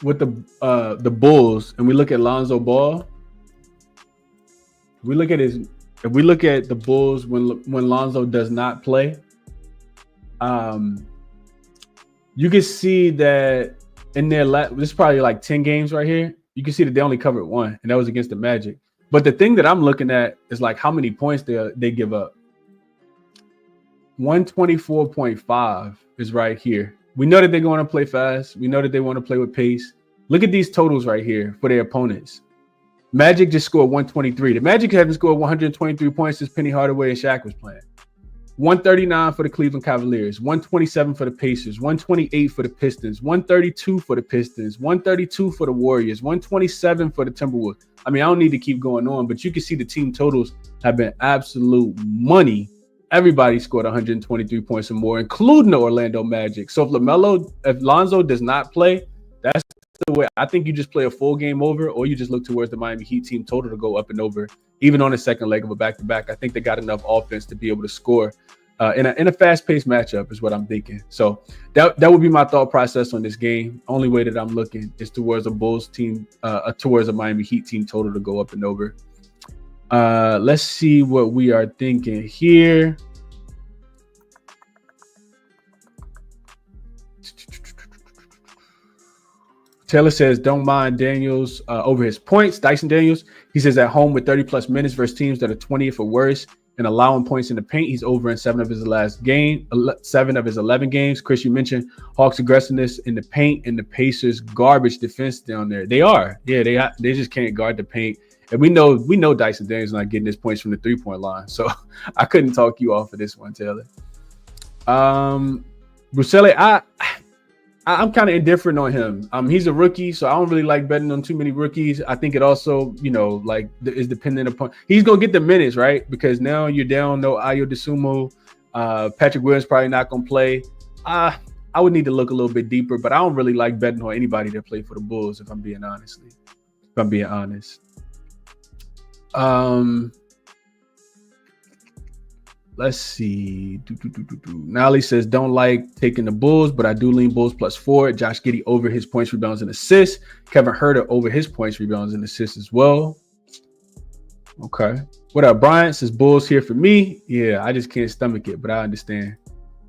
with the Bulls, and we look at Lonzo Ball, if we look at the Bulls when Lonzo does not play, you can see that in their this is probably like 10 games right here. You can see that they only covered one, and that was against the Magic. But the thing that I'm looking at is like how many points they give up. 124.5 is right here. We know that they're going to play fast. We know that they want to play with pace. Look at these totals right here for their opponents. Magic just scored 123. The Magic haven't scored 123 points since Penny Hardaway and Shaq was playing. 139 for the Cleveland Cavaliers, 127 for the Pacers, 128 for the Pistons, 132 for the Pistons, 132 for the Warriors, 127 for the Timberwolves. I mean, I don't need to keep going on, but you can see the team totals have been absolute money. Everybody scored 123 points or more, including the Orlando Magic. So if Lonzo does not play, that's the way. I think you just play a full game over, or you just look towards the Miami Heat team total to go up and over, even on the second leg of a back-to-back. I think they got enough offense to be able to score in a fast-paced matchup is what I'm thinking. So that would be my thought process on this game. Only way that I'm looking is towards a Bulls team, towards a Miami Heat team total to go up and over. Let's see what we are thinking here. Taylor says, don't mind Daniels over his points. Dyson Daniels, he says at home with 30-plus minutes versus teams that are 20th or worse and allowing points in the paint. He's over in 7 of his 11 games. Chris, you mentioned Hawks' aggressiveness in the paint and the Pacers' garbage defense down there. They are. Yeah, they just can't guard the paint. And we know Dyson Daniels not getting his points from the three-point line. So I couldn't talk you off of this one, Taylor. Bruselli, I'm kind of indifferent on him. He's a rookie, so I don't really like betting on too many rookies. I think it also, is dependent upon. He's gonna get the minutes, right? Because now you're down no Ayo Dosunmu. Patrick Williams probably not gonna play. I would need to look a little bit deeper, but I don't really like betting on anybody that played for the Bulls. If I'm being honest. Let's see. Nally says, don't like taking the Bulls, but I do lean Bulls +4. Josh Giddey over his points, rebounds, and assists. Kevin Huerter over his points, rebounds, and assists as well. Okay. What up, Brian? Says Bulls here for me. Yeah, I just can't stomach it, but I understand.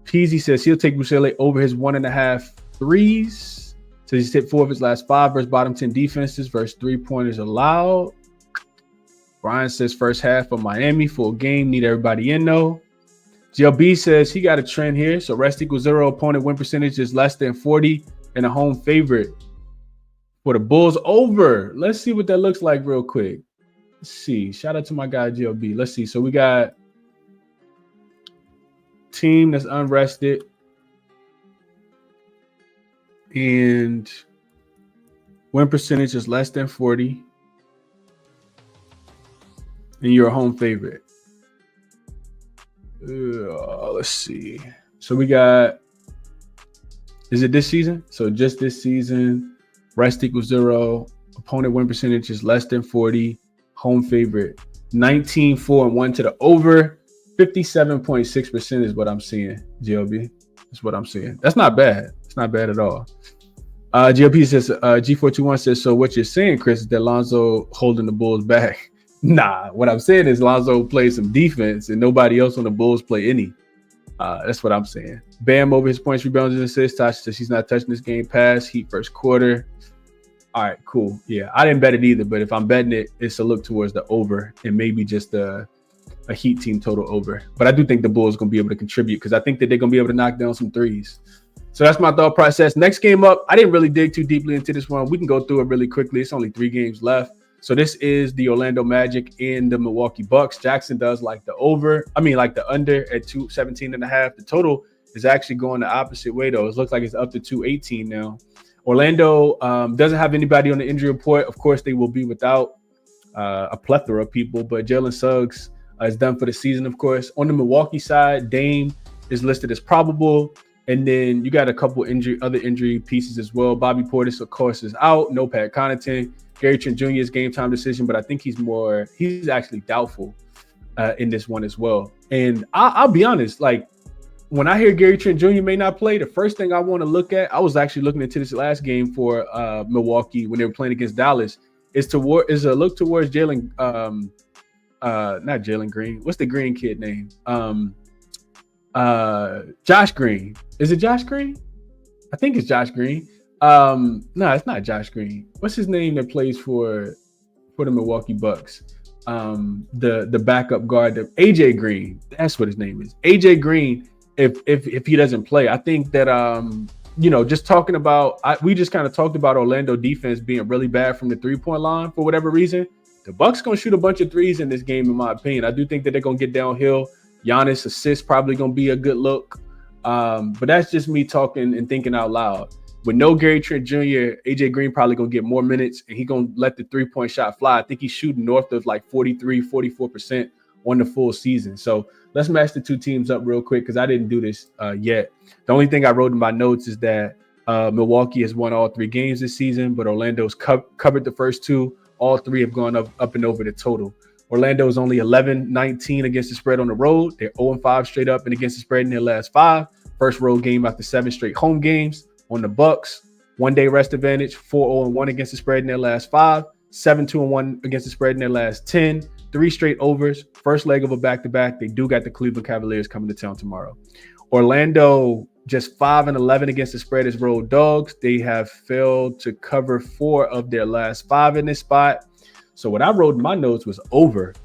Peasy says he'll take Bruselli over his 1.5 threes. So he's hit 4 of his last 5 versus bottom 10 defenses versus 3-pointers allowed. Brian says first half of Miami, full game. Need everybody in though. GLB says he got a trend here. So rest equals 0. Opponent win percentage is less than 40 and a home favorite for the Bulls over. Let's see what that looks like real quick. Let's see. Shout out to my guy GLB. Let's see. So we got team that's unrested and win percentage is less than 40. And you're a home favorite. Let's see. So we got, is it this season? So just this season, rest equals 0. Opponent win percentage is less than 40. Home favorite. 19-4-1 to the over. 57.6% is what I'm seeing, GLB. That's what I'm seeing. That's not bad. It's not bad at all. GLP says, G421 says, so what you're saying, Chris, is that Lonzo holding the Bulls back? Nah, what I'm saying is Lonzo plays some defense and nobody else on the Bulls play any. That's what I'm saying. Bam over his points, rebounds, and assists. Tasha says she's not touching this game pass. Heat first quarter. All right, cool. Yeah, I didn't bet it either, but if I'm betting it, it's a look towards the over and maybe just a Heat team total over. But I do think the Bulls going to be able to contribute because I think that they're going to be able to knock down some threes. So that's my thought process. Next game up, I didn't really dig too deeply into this one. We can go through it really quickly. It's only 3 games left. So this is the Orlando Magic and the Milwaukee Bucks. Jackson does like the under at 217.5. The total is actually going the opposite way, though. It looks like it's up to 218 now. Orlando doesn't have anybody on the injury report. Of course, they will be without a plethora of people, but Jalen Suggs is done for the season, of course. On the Milwaukee side, Dame is listed as probable. And then you got a couple other injury pieces as well. Bobby Portis, of course, is out. No Pat Connaughton. Gary Trent Jr. is game time decision, but I think he's actually doubtful in this one as well. And I'll be honest, like when I hear Gary Trent Jr. may not play, the first thing I want to look at, I was actually looking into this last game for Milwaukee when they were playing against Dallas, is a look towards Jalen, not Jalen Green. What's the Green kid name? Josh Green. Is it Josh Green? I think it's Josh Green. No, it's not Josh Green. What's his name that plays for the Milwaukee Bucks? The backup guard, AJ Green. That's what his name is. AJ Green. If he doesn't play, I think that just talking about we just kind of talked about Orlando defense being really bad from the 3-point line for whatever reason. The Bucks gonna shoot a bunch of threes in this game, in my opinion. I do think that they're gonna get downhill. Giannis assist probably gonna be a good look. But that's just me talking and thinking out loud. With no Gary Trent Jr., AJ Green probably gonna get more minutes and he gonna let the 3-point shot fly. I think he's shooting north of like 44% on the full season. So let's match the two teams up real quick because I didn't do this yet. The only thing I wrote in my notes is that Milwaukee has won all 3 games this season, but Orlando's covered the first 2. All 3 have gone up and over the total. Orlando is only 11-19 against the spread on the road. They're 0-5 straight up and against the spread in their last 5. First road game after 7 straight home games. On the Bucks, 1-day rest advantage, 4-0-1 against the spread in their last 5, 7-2-1 against the spread in their last 10, 3 straight overs, first leg of a back-to-back. They do got the Cleveland Cavaliers coming to town tomorrow. Orlando just 5-11 against the spread as road dogs. They have failed to cover 4 of their last 5 in this spot. So what I wrote in my notes was over.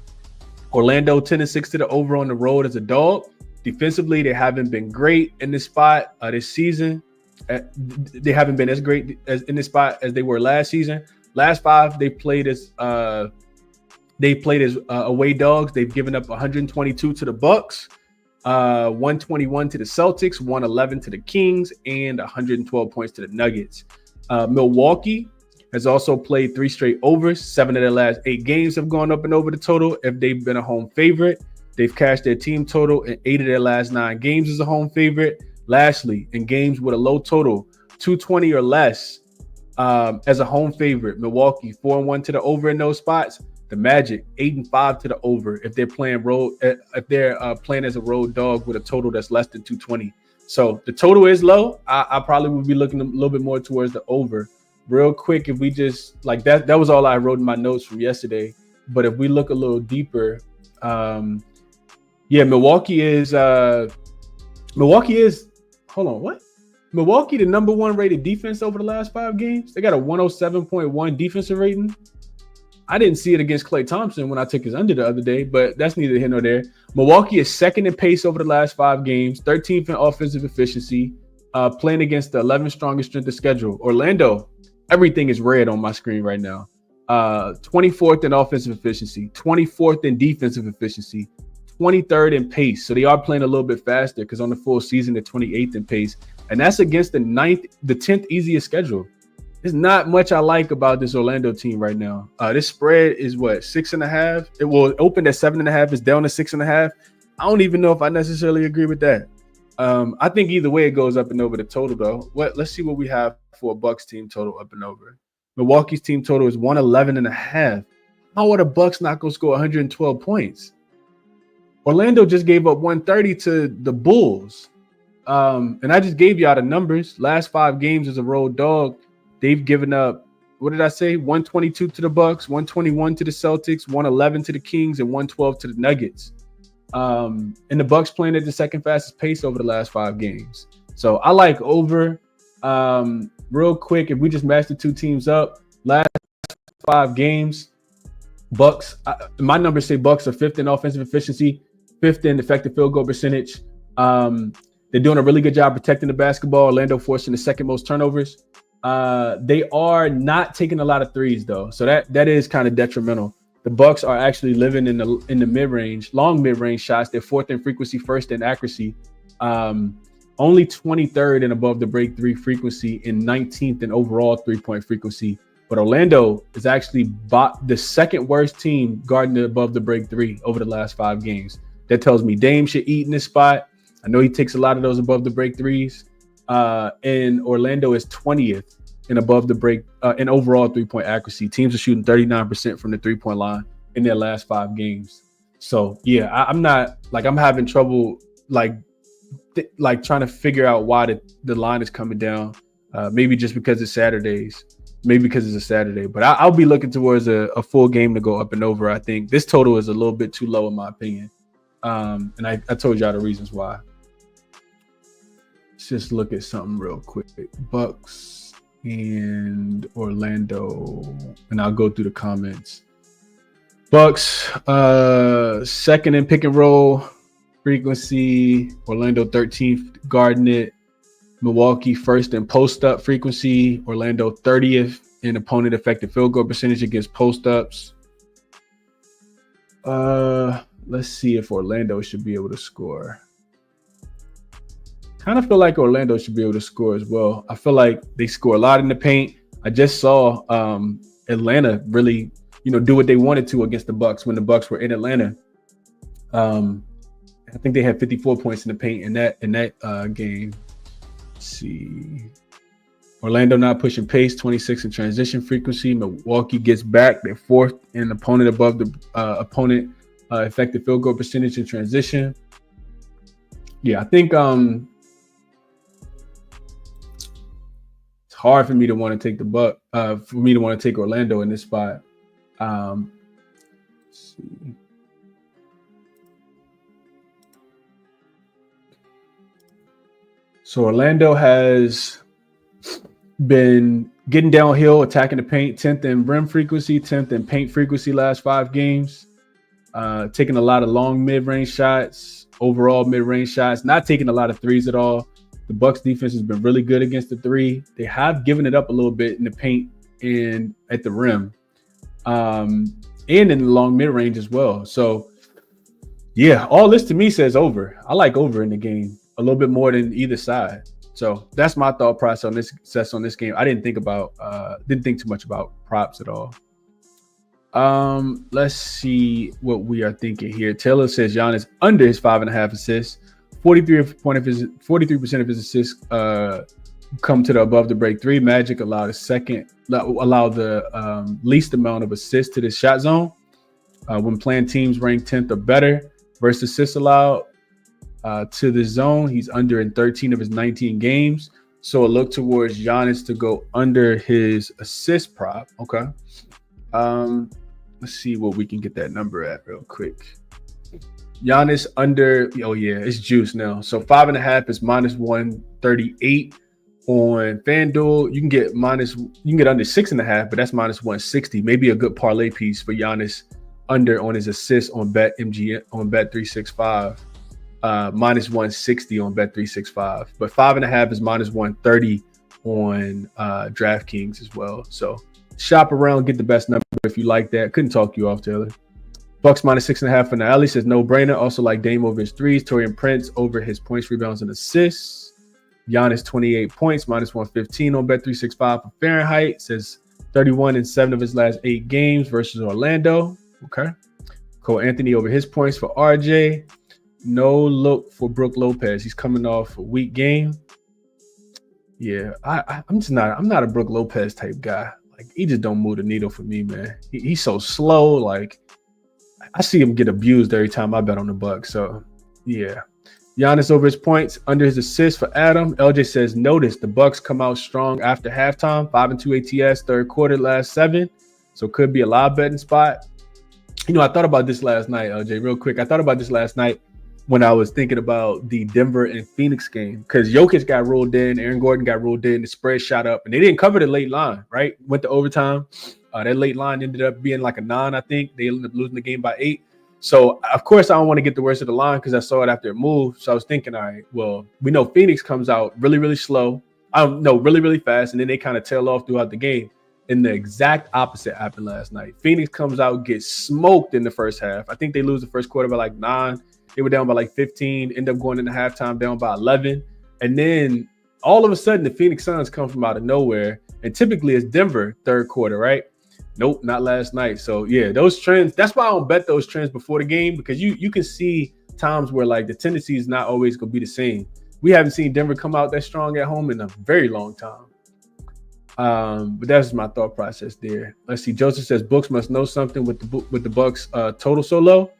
Orlando 10-6 to the over on the road as a dog. Defensively, they haven't been great in this spot this season. They haven't been as great as in this spot as they were last season. Last 5, they played as away dogs. They've given up 122 to the Bucks, 121 to the Celtics, 111 to the Kings, and 112 points to the Nuggets. Milwaukee has also played 3 straight overs. 7 of their last 8 games have gone up and over the total if they've been a home favorite. They've cashed their team total in 8 of their last 9 games as a home favorite. Lastly, in games with a low total, 220 or less as a home favorite, Milwaukee 4-1 to the over in those spots. The Magic 8-5 to the over if they're playing playing as a road dog with a total that's less than 220. So the total is low. I probably would be looking a little bit more towards the over. Real quick, if we just like that was all I wrote in my notes from yesterday. But if we look a little deeper, Milwaukee is. Hold on, what? Milwaukee, the number 1 rated defense over the last 5 games. They got a 107.1 defensive rating. I didn't see it against Klay Thompson when I took his under the other day, but that's neither here nor there. Milwaukee is 2nd in pace over the last 5 games, 13th in offensive efficiency, playing against the 11th strongest strength of schedule. Orlando, everything is red on my screen right now. 24th in offensive efficiency, 24th in defensive efficiency, 23rd in pace. So they are playing a little bit faster because on the full season, they're 28th in pace. And that's against the 10th easiest schedule. There's not much I like about this Orlando team right now. This spread is 6.5. It will open at 7.5. It's down to 6.5. I don't even know if I necessarily agree with that. I think either way it goes up and over the total though. Let's see what we have for a Bucks team total up and over. Milwaukee's team total is 111.5. How are the Bucks not going to score 112 points? Orlando just gave up 130 to the Bulls. And I just gave y'all the numbers. Last 5 games as a road dog, they've given up, what did I say? 122 to the Bucks, 121 to the Celtics, 111 to the Kings, and 112 to the Nuggets. And the Bucks playing at the second fastest pace over the last 5 games. So I like over. Real quick, if we just match the two teams up, last 5 games, Bucks, my numbers say Bucks are 5th in offensive efficiency, 5th in effective field goal percentage. They're doing a really good job protecting the basketball. Orlando forcing the second most turnovers. They are not taking a lot of threes though, so that is kind of detrimental. The Bucks are actually living in the mid-range, long mid-range shots. They're 4th in frequency, 1st in accuracy. Only 23rd in above the break 3 frequency and 19th in overall 3-point frequency. But Orlando is actually the second worst team guarding above the break 3 over the last 5 games. That tells me Dame should eat in this spot. I know he takes a lot of those above the break 3s. And Orlando is 20th in above the break in overall 3-point accuracy. Teams are shooting 39% from the 3-point line in their last 5 games. So yeah, I'm having trouble trying to figure out why the line is coming down. Maybe just because it's Saturdays. Maybe because it's a Saturday, but I'll be looking towards a full game to go up and over. I think this total is a little bit too low in my opinion. And I told y'all the reasons why. Let's just look at something real quick. Bucks and Orlando, and I'll go through the comments. Bucks, 2nd in pick and roll frequency. Orlando 13th guarding it. Milwaukee 1st in post-up frequency. Orlando 30th in opponent effective field goal percentage against post-ups. Let's see if Orlando should be able to score. Kind of feel like Orlando should be able to score as well. I feel like they score a lot in the paint. I just saw Atlanta really, do what they wanted to against the Bucks when the Bucks were in Atlanta. I think they had 54 points in the paint in that game. See, Orlando not pushing pace, 26 in transition frequency. Milwaukee gets back. They're 4th in opponent above the opponent effective field goal percentage in transition. Yeah, I think it's hard for me to want to take for me to want to take Orlando in this spot. Let's see. So Orlando has been getting downhill, attacking the paint, 10th in rim frequency, 10th in paint frequency last 5 games. Taking a lot of long mid-range shots, overall mid-range shots, not taking a lot of threes at all. The Bucks defense has been really good against the 3. They have given it up a little bit in the paint and at the rim. And in the long mid-range as well. So yeah, all this to me says over. I like over in the game a little bit more than either side. So that's my thought process on this game. I didn't think too much about props at all. Let's see what we are thinking here. Taylor says Giannis under his 5.5 assists. 43% of his assists come to the above the break 3. Magic allowed the least amount of assists to the shot zone. When playing teams ranked 10th or better versus assists allowed to the zone, he's under in 13 of his 19 games. So a look towards Giannis to go under his assist prop. Okay. Let's see what we can get that number at real quick. Giannis under, oh yeah, it's juice now. So 5.5 is -138 on FanDuel. You can get under 6.5, but that's -160. Maybe a good parlay piece for Giannis under on his assists on Bet365. -160 on Bet365, but 5.5 is -130 on DraftKings as well. So shop around, get the best number if you like that. Couldn't talk you off, Taylor. Bucks -6.5 for Nally says no brainer. Also like Dame over his threes. Torian Prince over his points, rebounds, and assists. Giannis 28 points, -115 on Bet365 for Fahrenheit. Says 31 in 7 of his last 8 games versus Orlando. Okay. Cole Anthony over his points for RJ. No look for Brook Lopez. He's coming off a weak game. Yeah, I'm not a Brook Lopez type guy. like he just don't move the needle for me, man. He's so slow. Like I see him get abused every time I bet on the Bucks. So yeah. Giannis over his points, under his assists for Adam. LJ says, notice the Bucks come out strong after halftime, 5-2 ATS, third quarter, last 7. So could be a live betting spot. You know, I thought about this last night, LJ, real quick. I thought about this last night when I was thinking about the Denver and Phoenix game, because Jokic got ruled in, Aaron Gordon got ruled in, the spread shot up, and they didn't cover the late line, right? Went to overtime. That late line ended up being like a 9, I think. They ended up losing the game by 8. So, of course, I don't want to get the worst of the line because I saw it after it moved. So I was thinking, all right, well, we know Phoenix comes out really, really slow. Really, really fast. And then they kind of tail off throughout the game. And the exact opposite happened last night. Phoenix comes out, gets smoked in the first half. I think they lose the first quarter by like 9. They were down by like 15, end up going into halftime down by 11. And then all of a sudden, the Phoenix Suns come from out of nowhere. And typically it's Denver third quarter, right? Nope, not last night. So yeah, those trends, that's why I don't bet those trends before the game, because you can see times where like the tendency is not always going to be the same. We haven't seen Denver come out that strong at home in a very long time. But that's my thought process there. Let's see. Joseph says books must know something with the Bucks total so low.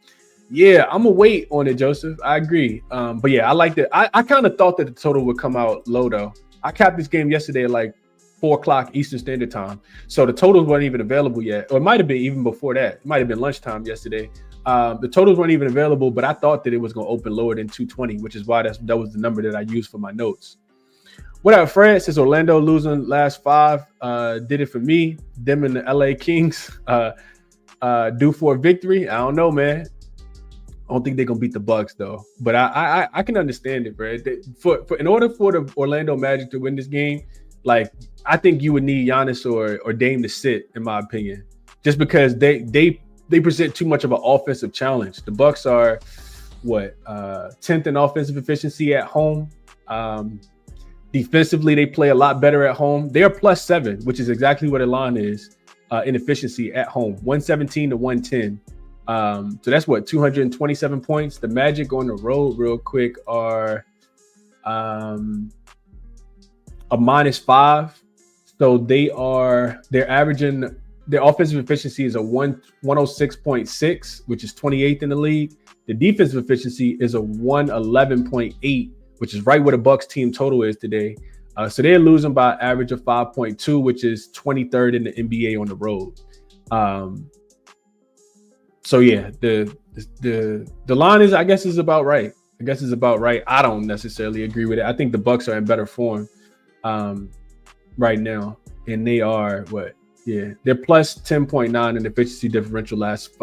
Yeah, I'm gonna wait on it, Joseph. I agree. But yeah, I like that. I kind of thought that the total would come out low though. I capped this game yesterday at like 4 o'clock Eastern Standard Time. So the totals weren't even available yet. Or it might have been even before that. It might have been lunchtime yesterday. The totals weren't even available, but I thought that it was going to open lower than 220, which is why that was the number that I used for my notes. What up, Fred? Says Orlando losing last 5 did it for me. Them and the LA Kings due for a victory. I don't know, man. I don't think they're going to beat the Bucks, though. But I can understand it, Fred. In order for the Orlando Magic to win this game, like, I think you would need Giannis or Dame to sit, in my opinion, just because they present too much of an offensive challenge. The Bucks are 10th in offensive efficiency at home. Defensively, they play a lot better at home. They are +7, which is exactly what the line is in efficiency at home, 117 to 110. So that's 227 points. The Magic on the road, real quick, are a -5. So they're averaging, their offensive efficiency is a 106.6, which is 28th in the league. The defensive efficiency is a 111.8, which is right where the Bucks team total is today. So they're losing by an average of 5.2, which is 23rd in the NBA on the road. So yeah, the line is, I guess, is about right. I don't necessarily agree with it. I think the Bucks are in better form right now, and they are they're plus 10.9 in efficiency differential last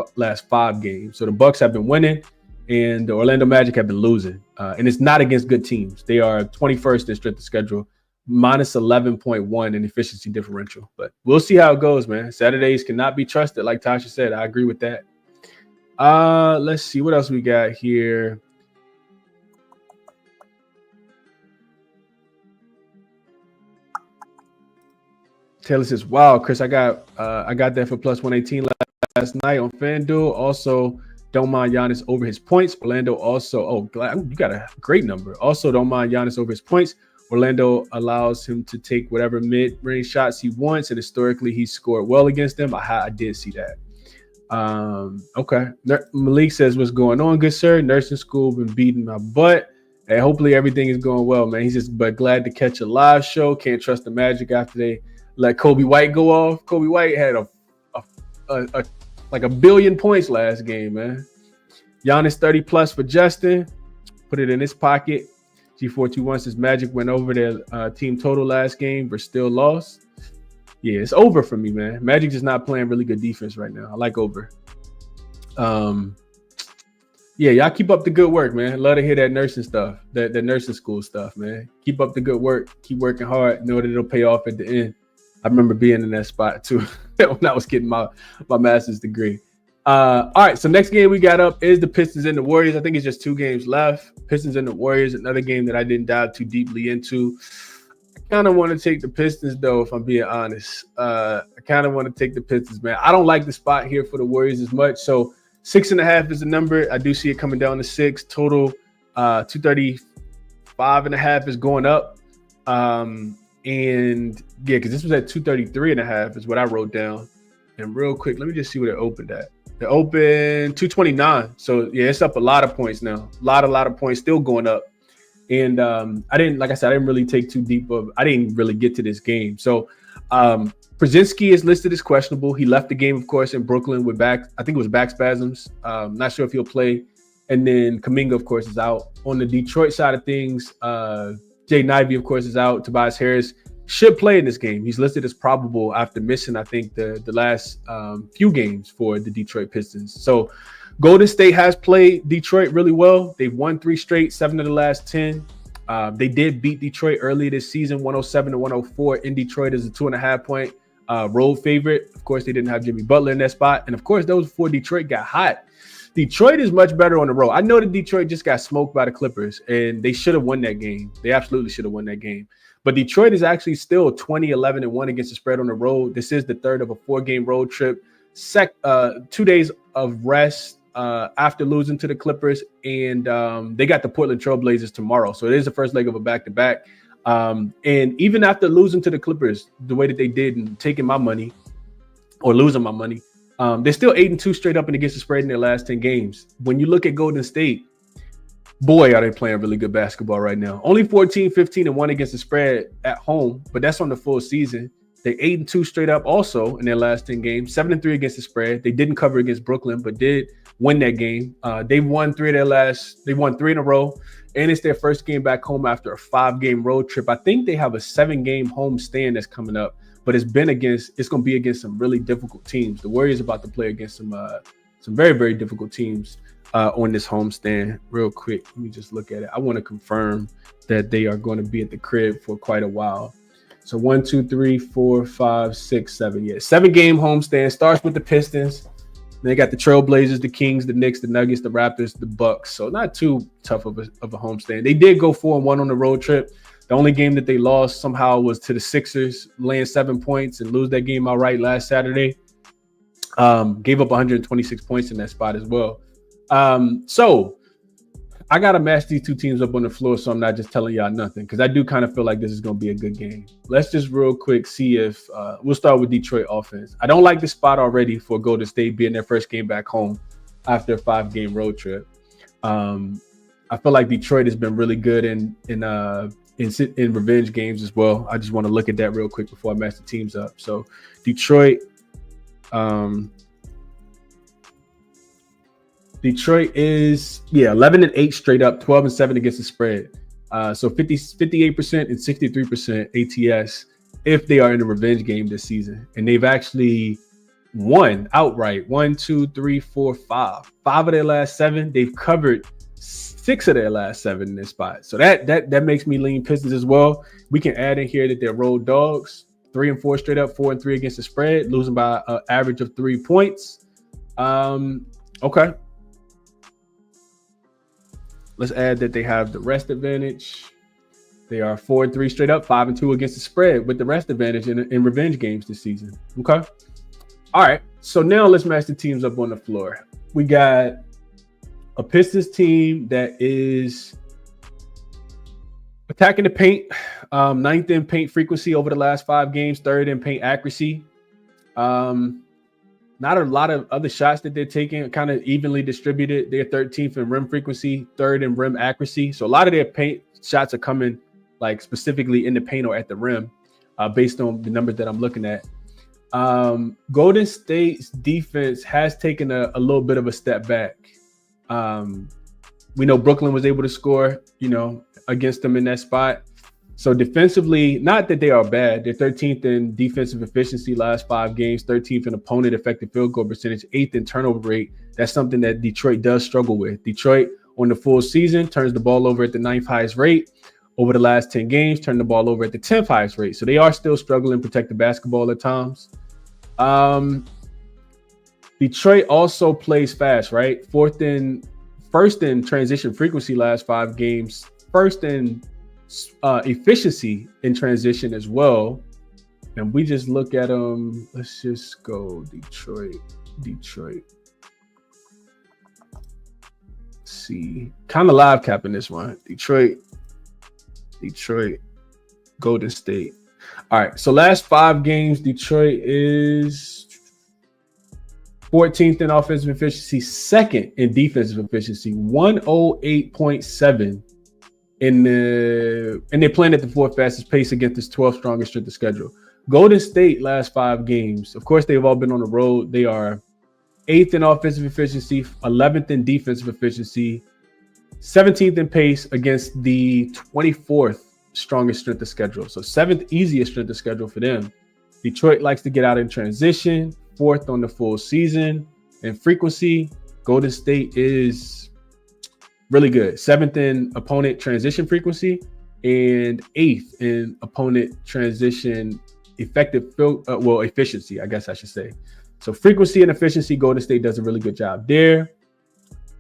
5 games. So the Bucks have been winning, and the Orlando Magic have been losing, and it's not against good teams. They are 21st in strength of schedule, minus 11.1 in efficiency differential. But we'll see how it goes, man. Saturdays cannot be trusted, like Tasha said. I agree with that. Let's see what else we got here. Taylor says, wow, Chris, I got that for plus 118 last night on FanDuel. Also, don't mind Giannis over his points. Orlando also, you got a great number. Also, don't mind Giannis over his points. Orlando allows him to take whatever mid-range shots he wants, and historically, he scored well against them. I did see that. Okay. Malik says, what's going on, good sir? Nursing school been beating my butt. And hopefully everything is going well, man. He's just glad to catch a live show. Can't trust the Magic after they let Kobe White go off. Kobe White had like a billion points last game, man. Giannis 30 plus for Justin. Put it in his pocket. G421 says Magic went over their team total last game, but still lost. Yeah, it's over for me, man. Magic just not playing really good defense right now. I like over. Yeah, y'all keep up the good work, man. Love to hear that nursing stuff, that nursing school stuff, man. Keep up the good work. Keep working hard. Know that it'll pay off at the end. I remember being in that spot too when I was getting my master's degree. All right, so next game we got up is the Pistons and the Warriors. I think it's just 2 games left. Pistons and the Warriors, another game that I didn't dive too deeply into. I kind of want to take the Pistons, though, if I'm being honest. I kind of want to take the Pistons, man. I don't like the spot here for the Warriors as much. So 6.5 is the number. I do see it coming down to 6. Total 235.5 is going up. And yeah, because this was at 233.5 is what I wrote down. And real quick, let me just see what it opened at. It opened 229. So yeah, it's up a lot of points now. A lot of points, still going up. And I didn't really take too deep I didn't really get to this game. So Brzezinski is listed as questionable. He left the game, of course, in Brooklyn with I think it was back spasms. Not sure if he'll play. And then Kuminga, of course, is out. On the Detroit side of things, Jaden Ivey, of course, is out. Tobias Harris should play in this game. He's listed as probable after missing, I think, the last few games for the Detroit Pistons. So Golden State has played Detroit really well. They've won 3 straight, 7 of the last 10. They did beat Detroit earlier this season, 107-104 in Detroit as a 2.5-point road favorite. Of course, they didn't have Jimmy Butler in that spot. And of course, those before Detroit got hot. Detroit is much better on the road. I know that Detroit just got smoked by the Clippers, and they should have won that game. They absolutely should have won that game. But Detroit is actually still 20-11-1 against the spread on the road. This is the third of a 4-game road trip. 2 days of rest after losing to the Clippers, and they got the Portland Trailblazers tomorrow. So it is the first leg of a back-to-back. And even after losing to the Clippers, the way that they did and taking my money or losing my money, they're still 8-2 straight up and against the spread in their last 10 games. When you look at Golden State, boy, are they playing really good basketball right now. Only 14-15-1 against the spread at home, but that's on the full season. They 8-2 straight up also in their last 10 games, 7-3 against the spread. They didn't cover against Brooklyn, but did win that game. They won 3 in a row, and it's their first game back home after a 5-game road trip. I think they have a 7-game home stand that's coming up, but it's going to be against some really difficult teams. The Warriors about to play against some very, very difficult teams on this homestand. Real quick, let me just look at it. I want to confirm that they are going to be at the crib for quite a while. So 1, 2, 3, 4, 5, 6, 7. Yeah, 7-game homestand. Starts with the Pistons. They got the Trailblazers, the Kings, the Knicks, the Nuggets, the Raptors, the Bucks. So not too tough of a homestand. They did go 4-1 on the road trip. The only game that they lost somehow was to the Sixers, laying 7 points and lose that game outright last Saturday. Gave up 126 points in that spot as well. So I got to match these two teams up on the floor, so I'm not just telling y'all nothing, because I do kind of feel like this is going to be a good game. Let's just real quick see if we'll start with Detroit offense. I don't like the spot already for Golden State being their first game back home after a 5-game road trip. I feel like Detroit has been really good in revenge games as well. I just want to look at that real quick before I match the teams up. So Detroit is 11-8 straight up, 12-7 against the spread. So 58% and 63% ATS if they are in a revenge game this season. And they've actually won outright 1, 2, 3, 4, 5. 5 of their last 7. They've covered 6 of their last 7 in this spot. So that makes me lean Pistons as well. We can add in here that they're road dogs, 3-4 straight up, 4-3 against the spread, losing by an average of 3 points. Okay. Let's add that they have the rest advantage. They are 4-3 straight up, 5-2 against the spread with the rest advantage in revenge games this season. Okay. All right. So now let's match the teams up on the floor. We got a Pistons team that is attacking the paint, 9th in paint frequency over the last 5 games, 3rd in paint accuracy. Not a lot of other shots that they're taking, kind of evenly distributed. They're 13th in rim frequency, 3rd in rim accuracy. So a lot of their paint shots are coming like specifically in the paint or at the rim based on the numbers that I'm looking at. Golden State's defense has taken a little bit of a step back. We know Brooklyn was able to score, against them in that spot. So defensively, not that they are bad. They're 13th in defensive efficiency last 5 games, 13th in opponent effective field goal percentage, 8th in turnover rate. That's something that Detroit does struggle with. Detroit on the full season turns the ball over at the 9th highest rate. Over the last 10 games, turn the ball over at the 10th highest rate. So they are still struggling to protect the basketball at times. Detroit also plays fast, right? First in transition frequency last 5 games, first in efficiency in transition as well. And we just look at them. Let's just go Detroit. Let's see, kind of live capping this one. Detroit, Golden State. All right. So last 5 games, Detroit is 14th in offensive efficiency, 2nd in defensive efficiency, 108.7 and they're playing at the 4th fastest pace against this 12th strongest strength of schedule. Golden State last 5 games, of course, they've all been on the road. They are 8th in offensive efficiency, 11th in defensive efficiency, 17th in pace against the 24th strongest strength of schedule. So 7th easiest strength of schedule for them. Detroit likes to get out in transition, 4th on the full season. And frequency, Golden State is really good. 7th in opponent transition frequency and 8th in opponent transition efficiency, I guess I should say. So frequency and efficiency, Golden State does a really good job there.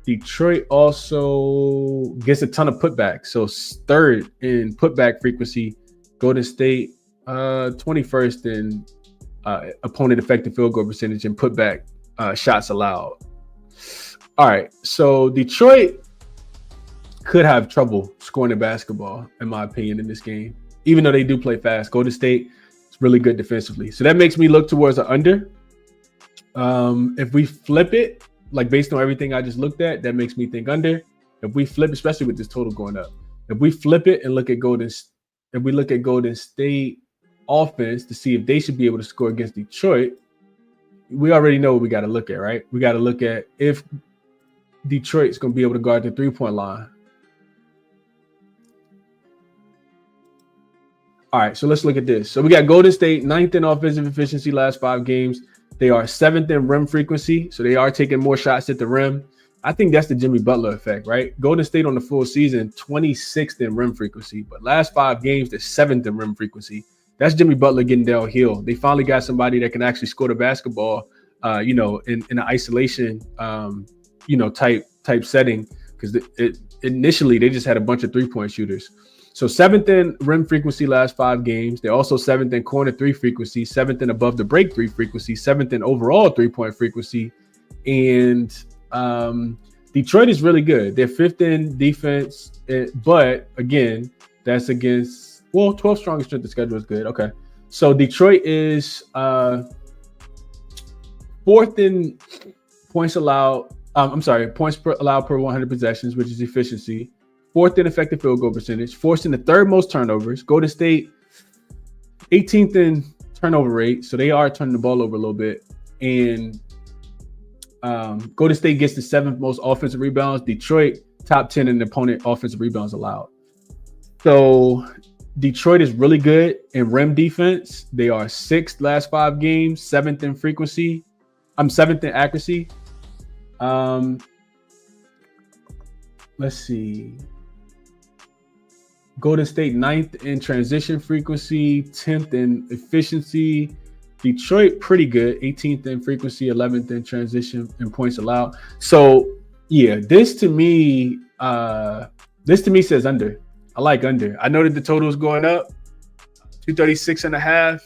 Detroit also gets a ton of putbacks. So 3rd in putback frequency, Golden State 21st in opponent effective field goal percentage and putback shots allowed. All right, so Detroit could have trouble scoring the basketball, in my opinion, in this game. Even though they do play fast, Golden State is really good defensively. So that makes me look towards an under. If we flip it, like based on everything I just looked at, that makes me think under. If we flip, especially with this total going up, if we flip it and look at Golden State offense to see if they should be able to score against Detroit, we already know what we got to look at, right? We got to look at if Detroit's going to be able to guard the 3-point line. All right, so let's look at this. So we got Golden State 9th in offensive efficiency last 5 games. They are 7th in rim frequency, so they are taking more shots at the rim. I think that's the Jimmy Butler effect, right? Golden State on the full season, 26th in rim frequency, but last 5 games, they're 7th in rim frequency. That's Jimmy Butler getting downhill. They finally got somebody that can actually score the basketball, in an isolation, type setting, because initially they just had a bunch of 3-point shooters. So 7th in rim frequency last 5 games. They're also 7th in corner 3 frequency, 7th in above the break 3 frequency, 7th in overall 3-point frequency. And Detroit is really good. They're 5th in defense, but again, that's against 12th strongest strength of schedule is good. Okay, so Detroit is 4th in points allowed. Points allowed per 100 possessions, which is efficiency. 4th in effective field goal percentage, 4th in the 3rd most turnovers. Golden State, 18th in turnover rate, so they are turning the ball over a little bit. And Golden State gets the 7th most offensive rebounds. Detroit, top 10 in opponent offensive rebounds allowed. So Detroit is really good in rim defense. They are 6th last 5 games, 7th in frequency. 7th in accuracy. Let's see. Golden State 9th in transition frequency, 10th in efficiency. Detroit pretty good, 18th in frequency, 11th in transition and points allowed. So yeah, this to me says under. I like under. I know that the total is going up, 236.5.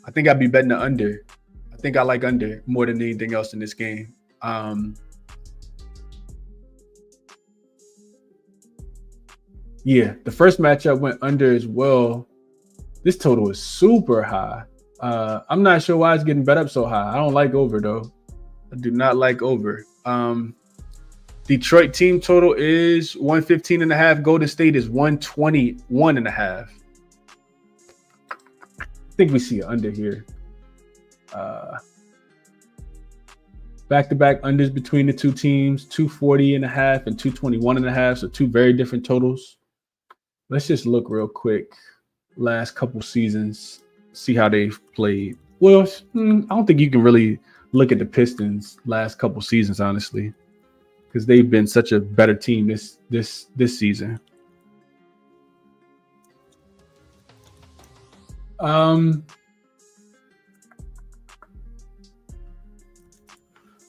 I think I'd be betting the under. I think I like under more than anything else in this game. Yeah, the first matchup went under as well. This total is super high. I'm not sure why it's getting bet up so high. I don't like over, though. I do not like over. Detroit team total is 115.5. Golden State is 121.5. I think we see an under here. Back-to-back unders between the two teams, 240.5 and 221.5. So 2 very different totals. Let's just look real quick. Last couple seasons, see how they've played. Well, I don't think you can really look at the Pistons last couple seasons, honestly, because they've been such a better team this season.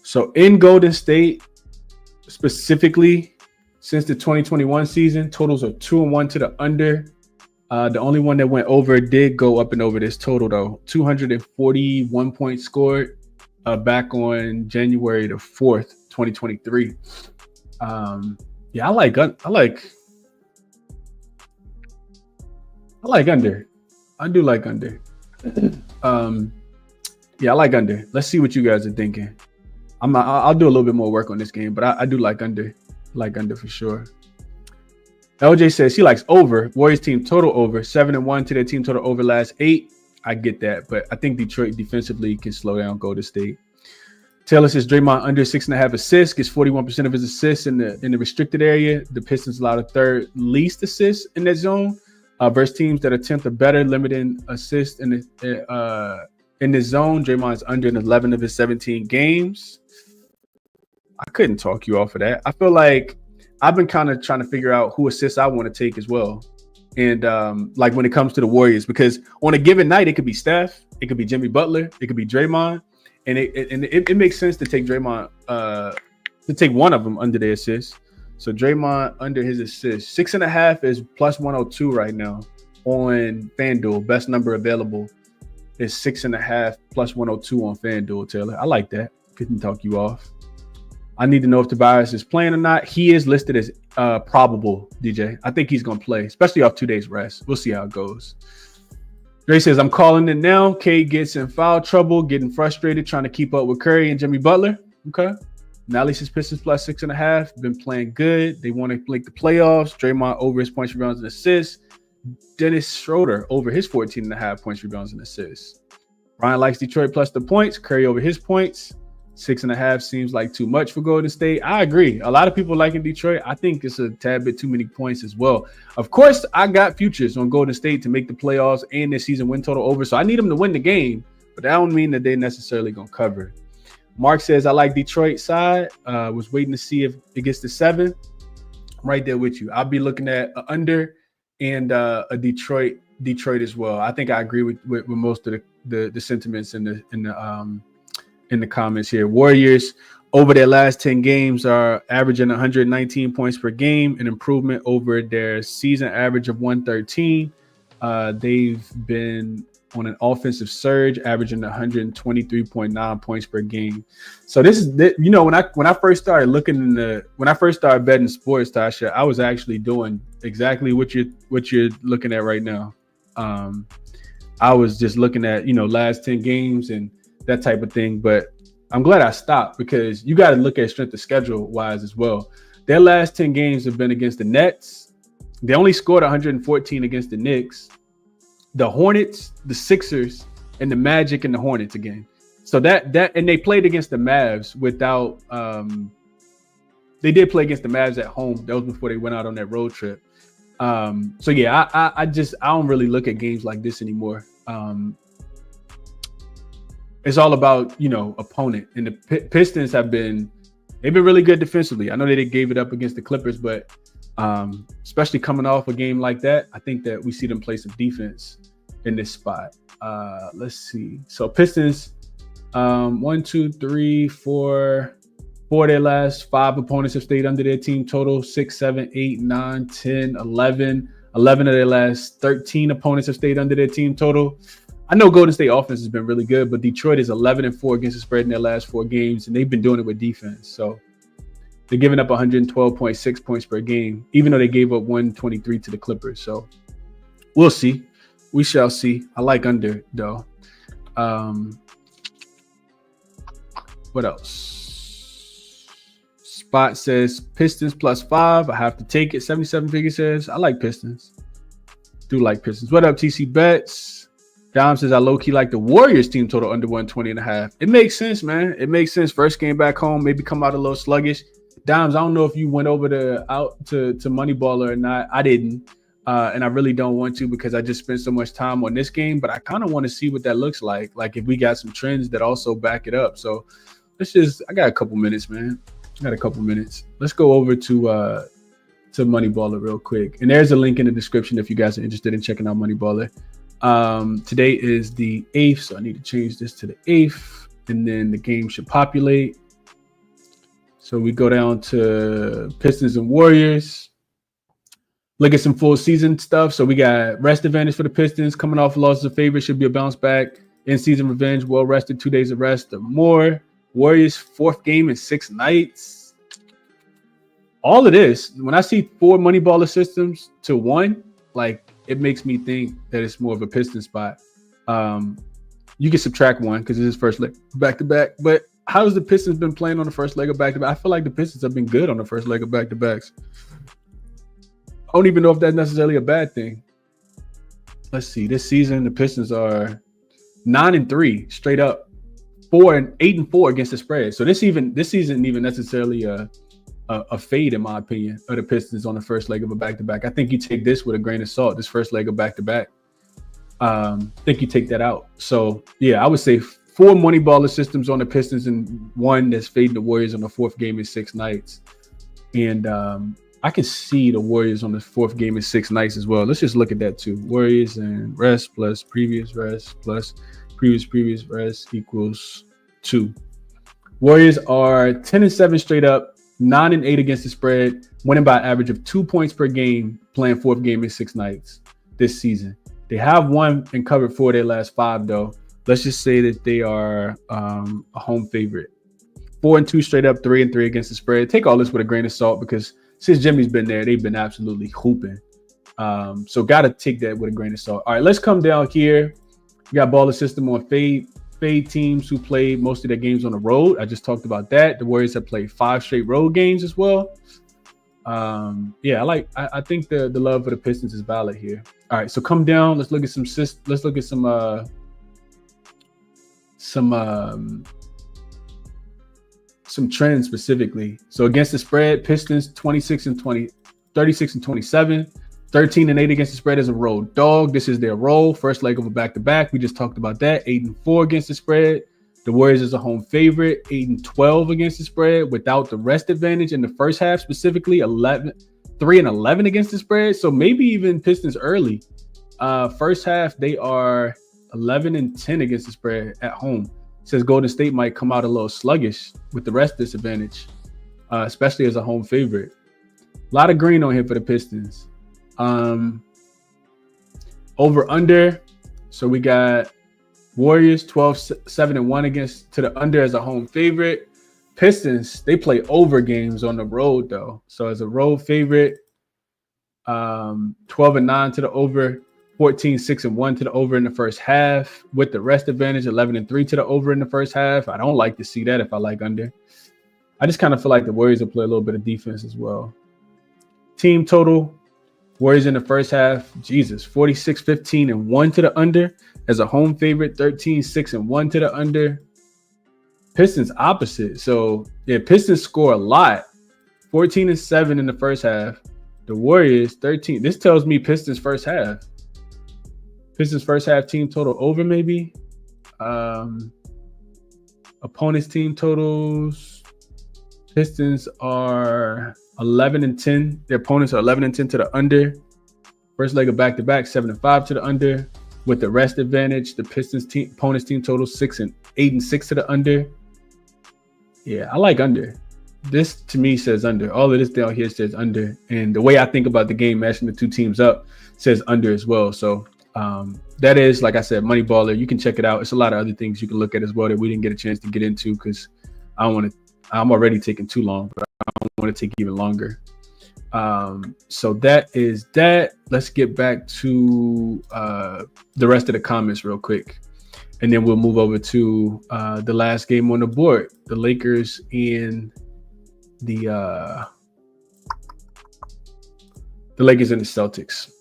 So in Golden State, specifically, since the 2021 season, totals are 2-1 to the under. The only one that went over did go up and over this total, though. 241 points scored back on January the 4th, 2023. Yeah, I like under. I do like under. Yeah, I like under. Let's see what you guys are thinking. I'll do a little bit more work on this game, but I do like under. Like under for sure. LJ says he likes over. Warriors team total over 7-1 to their team total over last 8. I get that, but I think Detroit defensively can slow down Golden State. Taylor says Draymond under 6.5 assists, gets 41% of his assists in the restricted area. The Pistons allow the third least assists in that zone. Versus teams that are 10th or better, limiting assists in this zone. Draymond is under in 11 of his 17 games. I couldn't talk you off of that. I feel like I've been kind of trying to figure out who assists I want to take as well. And like when it comes to the Warriors, because on a given night, it could be Steph, it could be Jimmy Butler, it could be Draymond. And it makes sense to take Draymond, to take one of them under the assist. So Draymond under his assist. 6.5 is plus 102 right now on FanDuel. Best number available is 6.5 plus 102 on FanDuel, Taylor. I like that. Couldn't talk you off. I need to know if Tobias is playing or not. He is listed as probable, DJ. I think he's going to play, especially off 2 days rest. We'll see how it goes. Dre says, I'm calling it now. K gets in foul trouble, getting frustrated, trying to keep up with Curry and Jimmy Butler. Okay. Nally says Pistons plus 6.5. Been playing good. They want to make the playoffs. Draymond over his points, rebounds, and assists. Dennis Schroeder over his 14.5 points, rebounds, and assists. Ryan likes Detroit plus the points. Curry over his points. 6.5 seems like too much for Golden State. I agree. A lot of people liking Detroit. I think it's a tad bit too many points as well. Of course, I got futures on Golden State to make the playoffs and their season win total over. So I need them to win the game, but that don't mean that they're necessarily going to cover. Mark says, I like Detroit side. Was waiting to see if it gets to 7. I'm right there with you. I'll be looking at a under and a Detroit as well. I think I agree with most of the sentiments in the comments here. Warriors over their last 10 games are averaging 119 points per game, an improvement over their season average of 113. They've been on an offensive surge, averaging 123.9 points per game. So this is, when I first started when I first started betting sports, Tasha, I was actually doing exactly what you're looking at right now. I was just looking at, last 10 games and that type of thing. But I'm glad I stopped because you got to look at strength of schedule wise as well. Their last 10 games have been against the Nets. They only scored 114 against the Knicks, the Hornets, the Sixers, and the Magic and the Hornets again. So that and they played against the Mavs without they did play against the Mavs at home. That was before they went out on that road trip. So yeah, I don't really look at games like this anymore. It's all about, opponent. And the Pistons they've been really good defensively. I know they gave it up against the Clippers, but especially coming off a game like that, I think that we see them play some defense in this spot. Let's see. So Pistons, 1, 2, 3, 4 of their last 5 opponents have stayed under their team total. 6, 7, 8, 9, 10, 11. 11 of their last 13 opponents have stayed under their team total. I know Golden State offense has been really good, but Detroit is 11-4 against the spread in their last 4 games, and they've been doing it with defense. So they're giving up 112.6 points per game, even though they gave up 123 to the Clippers. So we'll see. We shall see. I like under, though. What else? Spot says Pistons plus 5. I have to take it. 77 figure says I like Pistons. Do like Pistons. What up, TC Bets? Dom says I low-key like the Warriors team total under 120.5. It makes sense, man. It makes sense. First game back home, maybe come out a little sluggish. Doms, I don't know if you went over to MoneyBaller or not. I didn't. And I really don't want to because I just spent so much time on this game, but I kind of want to see what that looks like. Like if we got some trends that also back it up. So I got a couple minutes, man. Let's go over to MoneyBaller real quick. And there's a link in the description if you guys are interested in checking out MoneyBaller. Today is the 8th, so I need to change this to the 8th, and then the game should populate. So we go down to Pistons and Warriors. Look at some full season stuff. So we got rest advantage for the Pistons coming off losses of favorite, should be a bounce back. In season revenge, well rested, 2 days of rest or more. Warriors 4th game in 6 nights. All of this, when I see 4 MoneyBaller systems to 1, like it makes me think that it's more of a Pistons spot. You can subtract one because it's his first leg back-to-back. But how has the Pistons been playing on the first leg of back-to-back? I feel like the Pistons have been good on the first leg of back-to-backs. I don't even know if that's necessarily a bad thing. Let's see. This season, the Pistons are 9-3 straight up, 8-4 against the spread. So this isn't even necessarily a fade, in my opinion, of the Pistons on the first leg of a back-to-back. I think you take this with a grain of salt, this first leg of back-to-back. I think you take that out. So, yeah, I would say 4 money baller systems on the Pistons and 1 that's fading the Warriors on the 4th game in 6 nights. And I can see the Warriors on the 4th game in 6 nights as well. Let's just look at that too. Warriors and rest plus previous rest plus previous rest equals 2. Warriors are 10-7 straight up, 9-8 against the spread, winning by an average of 2 points per game, playing 4th game in 6 nights this season. They have won and covered 4 of their last 5, though. Let's just say that they are a home favorite. 4-2 straight up, 3-3 against the spread. Take all this with a grain of salt because since Jimmy's been there, they've been absolutely hooping. So got to take that with a grain of salt. All right, let's come down here. We got baller system on fade teams who played most of their games on the road. I just talked about that. The Warriors have played 5 straight road games as well. Yeah, I think the love for the Pistons is valid here. All right, so come down. Let's look at some trends specifically. So against the spread, Pistons 36-27, 13-8 against the spread as a road dog. This is their roll. First leg of a back-to-back. We just talked about that. 8-4 against the spread. The Warriors is a home favorite. 8-12 against the spread without the rest advantage in the first half, specifically 3-11 against the spread. So maybe even Pistons early. First half, they are 11-10 against the spread at home. Says Golden State might come out a little sluggish with the rest disadvantage, especially as a home favorite. A lot of green on here for the Pistons. Over under. So we got Warriors 12-7-1 against to the under as a home favorite. Pistons, they play over games on the road though. So as a road favorite, 12-9 to the over, 14-6-1 to the over in the first half with the rest advantage, 11-3 to the over in the first half. I don't like to see that if I like under. I just kind of feel like the Warriors will play a little bit of defense as well. Team total, Warriors in the first half, 46-15-1 to the under as a home favorite, 13-6-1 to the under. Pistons opposite. So yeah, Pistons score a lot, 14-7 in the first half. The Warriors 13. This tells me Pistons first half. Pistons first half team total over maybe. Opponents team totals. Pistons are 11-10. Their opponents are 11-10 to the under. First leg of back-to-back, 7-5 to the under. With the rest advantage, the Pistons opponents team total 8-6 to the under. Yeah, I like under. This to me says under. All of this down here says under. And the way I think about the game matching the two teams up says under as well. So that is, like I said, Money Baller. You can check it out. It's a lot of other things you can look at as well that we didn't get a chance to get into because I'm already taking too long, but I don't want to take even longer. So that is that. Let's get back to the rest of the comments real quick. And then we'll move over to the last game on the board, the Lakers and the Lakers and the Celtics.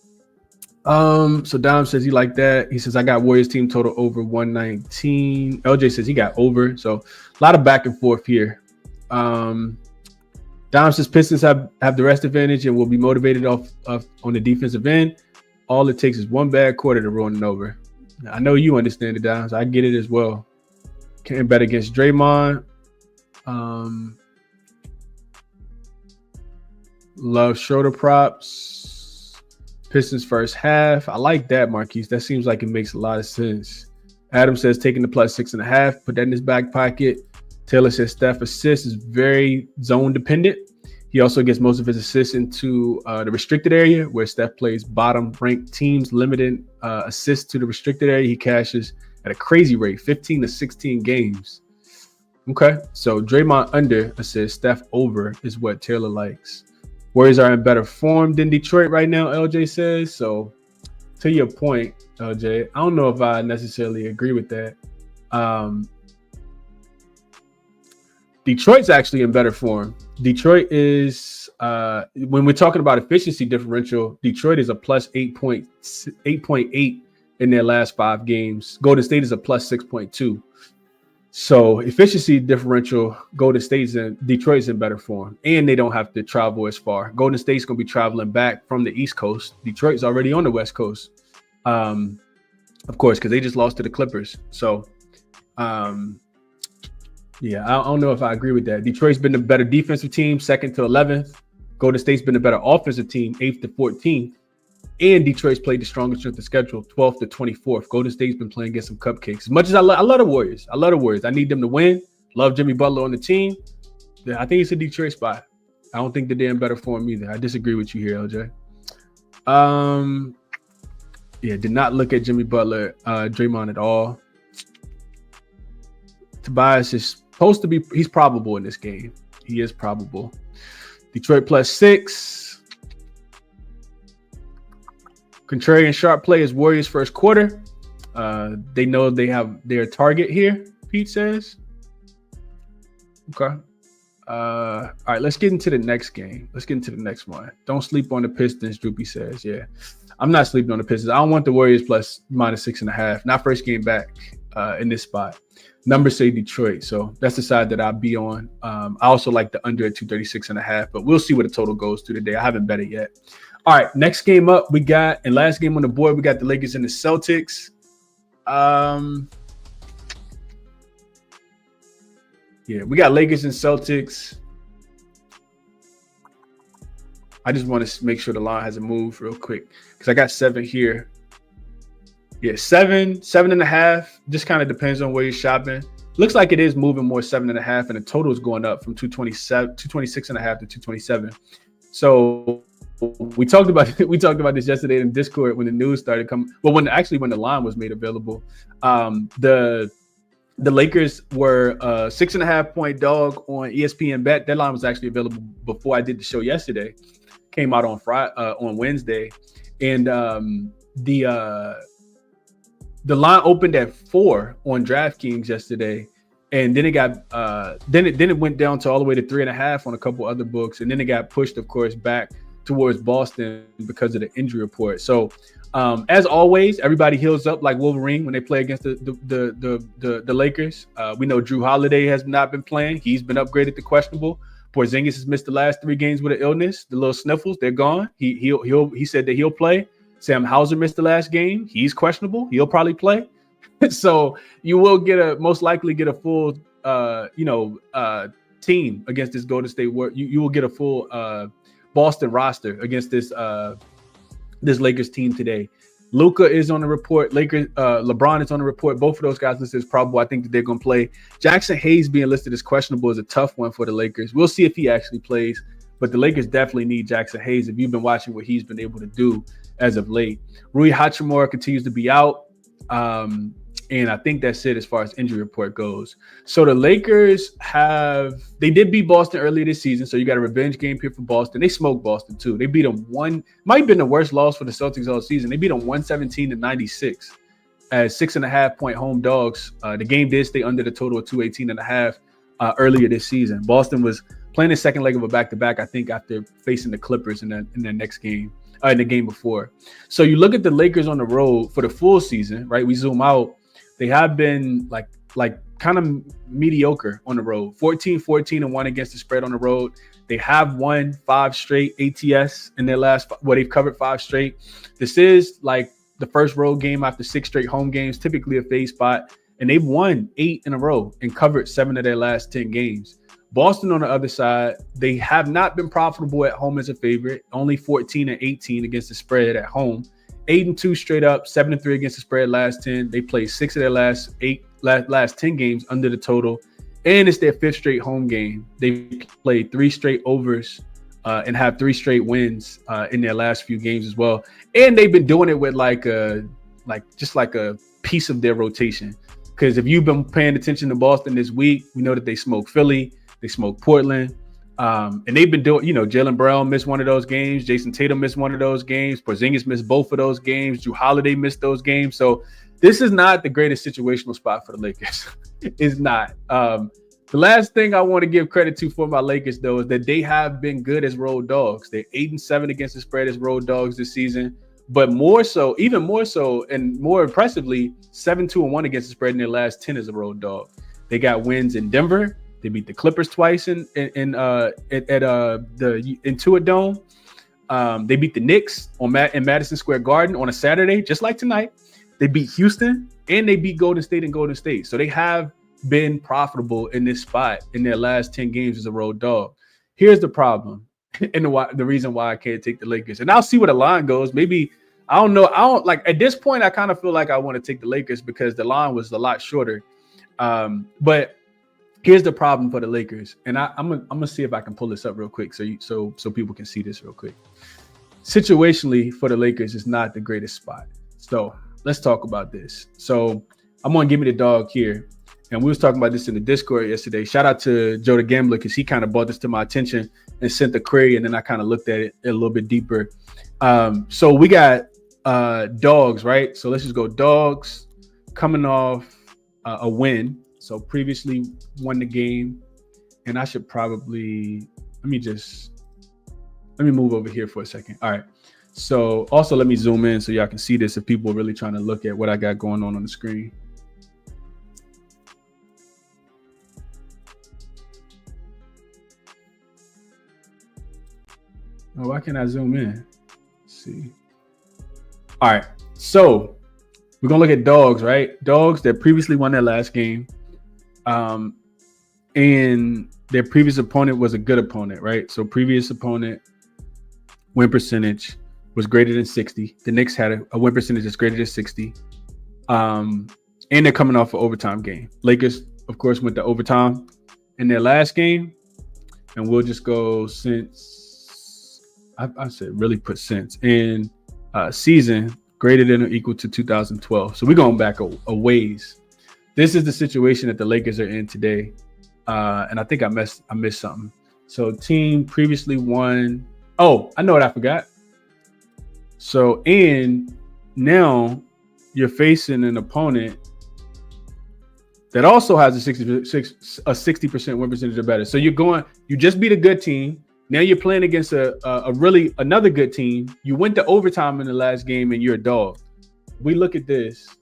So Dom says he liked that. He says, I got Warriors team total over 119. LJ says he got over. So a lot of back and forth here. Dom says Pistons have the rest advantage and will be motivated off on the defensive end. All it takes is one bad quarter to run it over. I know you understand it, Dom. So I get it as well. Can't bet against Draymond. Love shoulder props. Pistons first half. I like that, Marquise. That seems like it makes a lot of sense. Adam says taking the plus 6.5. Put that in his back pocket. Taylor says Steph assists is very zone dependent. He also gets most of his assists into the restricted area where Steph plays bottom ranked teams, limited assists to the restricted area. He cashes at a crazy rate, 15 to 16 games. Okay, so Draymond under assists, Steph over is what Taylor likes. Warriors are in better form than Detroit right now, LJ says. So to your point, LJ, I don't know if I necessarily agree with that. Detroit's actually in better form. Detroit is, when we're talking about efficiency differential, Detroit is a plus 8.8 in their last 5 games. Golden State is a plus 6.2. So efficiency differential, Detroit's in better form, and they don't have to travel as far. Golden State's going to be traveling back from the East Coast. Detroit's already on the West Coast, of course, because they just lost to the Clippers. So, yeah, I don't know if I agree with that. Detroit's been the better defensive team, 2nd to 11th. Golden State's been the better offensive team, 8th to 14th. And Detroit's played the strongest strength of schedule, 12th to 24th. Golden State's been playing against some cupcakes. As much as I love the Warriors. I love the Warriors. I need them to win. Love Jimmy Butler on the team. I think it's a Detroit spot. I don't think that they're in better form either. I disagree with you here, LJ. Yeah, did not look at Jimmy Butler, Draymond at all. Tobias is supposed to be, he's probable in this game. He is probable. Detroit plus 6. Contrarian sharp play is Warriors first quarter. They know they have their target here, Pete says. Okay. All right, let's get into the next game. Let's get into the next one. Don't sleep on the Pistons, Droopy says. Yeah, I'm not sleeping on the Pistons. I don't want the Warriors plus minus 6.5. Not first game back in this spot. Numbers say Detroit, so that's the side that I'll be on. I also like the under at 236.5, but we'll see where the total goes through today. I haven't bet it yet. All right, next game up, and last game on the board, we got the Lakers and the Celtics. Yeah, we got Lakers and Celtics. I just want to make sure the line hasn't moved real quick because I got 7 here. Yeah, 7.5. Just kind of depends on where you're shopping. Looks like it is moving more 7.5, and the total is going up from 226.5 to 227. So we talked about this yesterday in Discord when the news started coming. Well, when the line was made available, the Lakers were a 6.5 point dog on ESPN Bet. That line was actually available before I did the show yesterday. Came out on Wednesday, and the line opened at 4 on DraftKings yesterday, and then it got then it went down to all the way to 3.5 on a couple other books, and then it got pushed, of course, back towards Boston because of the injury report. So as always, everybody heals up like Wolverine when they play against the Lakers. We know Drew Holiday has not been playing. He's been upgraded to questionable. Porzingis has missed the last 3 games with an illness. The little sniffles, they're gone. He said that he'll play. Sam Hauser missed the last game. He's questionable. He'll probably play. So you will most likely get a full team against this Golden State. You will get a full Boston roster against this Lakers team today. Luka is on the report. LeBron is on the report. Both of those guys listed as probable. I think that they're going to play. Jackson Hayes being listed as questionable is a tough one for the Lakers. We'll see if he actually plays, but the Lakers definitely need Jackson Hayes if you've been watching what he's been able to do as of late. Rui Hachimura continues to be out. And I think that's it as far as injury report goes. So the Lakers they did beat Boston earlier this season. So you got a revenge game here for Boston. They smoked Boston too. They beat them might have been the worst loss for the Celtics all season. They beat them 117-96 as 6.5 point home dogs. The game did stay under the total of 218.5 earlier this season. Boston was playing the second leg of a back-to-back, I think, after facing the Clippers in their next game, in the game before. So you look at the Lakers on the road for the full season, right? We zoom out. They have been like kind of mediocre on the road. 14-14-1 against the spread on the road. They have won 5 straight ATS in their they've covered 5 straight. This is like the first road game after 6 straight home games, typically a fade spot. And they've won 8 in a row and covered 7 of their last 10 games. Boston on the other side, they have not been profitable at home as a favorite. Only 14-18 against the spread at home. 8-2 straight up, 7-3 against the spread last 10. They played 6 of their last 10 games under the total, and it's their 5th straight home game. They played 3 straight overs and have 3 straight wins in their last few games as well. And they've been doing it with just a piece of their rotation. Because if you've been paying attention to Boston this week, we know that they smoked Philly, they smoked Portland. And they've been doing, Jaylen Brown missed one of those games. Jason Tatum missed one of those games. Porzingis missed both of those games. Drew Holiday missed those games. So this is not the greatest situational spot for the Lakers. It's not. The last thing I want to give credit to for my Lakers, though, is that they have been good as road dogs. They're 8-7 against the spread as road dogs this season. But even more so, and more impressively, 7-2-1 against the spread in their last 10 as a road dog. They got wins in Denver. They beat the Clippers twice in Intuit Dome. They beat the Knicks in Madison Square Garden on a Saturday, just like tonight. They beat Houston and they beat Golden State and Golden State. So they have been profitable in this spot in their last 10 games as a road dog. Here's the problem and the reason why I can't take the Lakers. And I'll see where the line goes. Maybe, I don't know. At this point, I kind of feel like I want to take the Lakers because the line was a lot shorter. But here's the problem for the Lakers. And I'm gonna see if I can pull this up real quick so people can see this real quick. Situationally for the Lakers is not the greatest spot. So let's talk about this. So I'm gonna give me the dog here. And we was talking about this in the Discord yesterday. Shout out to Joe the Gambler because he kind of brought this to my attention and sent the query, and then I kind of looked at it a little bit deeper. So we got dogs, right? So let's just go dogs coming off a win. So previously won the game, and I should probably let me move over here for a second. All right. So also let me zoom in so y'all can see this if people are really trying to look at what I got going on the screen. Oh, why can't I zoom in? Let's see. All right. So we're going to look at dogs, right? Dogs that previously won their last game. And their previous opponent was a good opponent, right? So previous opponent win percentage was greater than 60. The Knicks had a win percentage that's greater than 60. And they're coming off an overtime game. Lakers, of course, went to overtime in their last game. And we'll just go since, I said really put since, in season greater than or equal to 2012. So we're going back a ways. This is the situation that the Lakers are in today. And I think I missed something. So team previously won. Oh, I know what I forgot. So, and now you're facing an opponent that also has a 60% win percentage or better. So you just beat a good team. Now you're playing against another good team. You went to overtime in the last game and you're a dog. We look at this,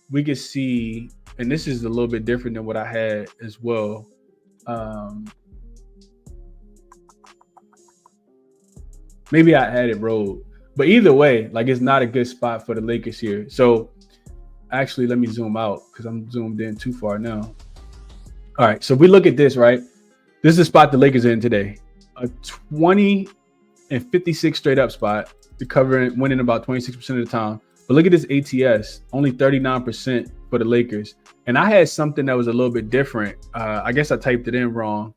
we can see, and this is a little bit different than what I had as well. Maybe I had it rolled, but either way, like it's not a good spot for the Lakers here. So actually, let me zoom out because I'm zoomed in too far now. All right, so if we look at this, right? This is the spot the Lakers are in today. A 20-56 straight up spot, winning about 26% of the time. But look at this ATS, only 39% for the Lakers. And I had something that was a little bit different. I guess I typed it in wrong.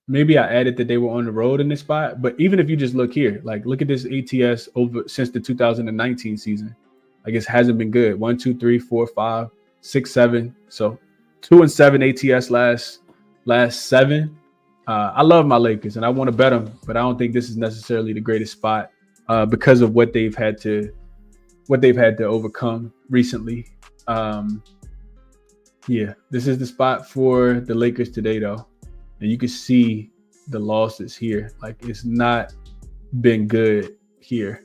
Maybe I added that they were on the road in this spot. But even if you just look here, like look at this ATS over since the 2019 season. I guess hasn't been good. 1, 2, 3, 4, 5, 6, 7. So 2 and 7 ATS last 7. I love my Lakers and I want to bet them, but I don't think this is necessarily the greatest spot because of what they've had to overcome recently. Yeah, this is the spot for the Lakers today, though, and you can see the losses here. Like it's not been good here,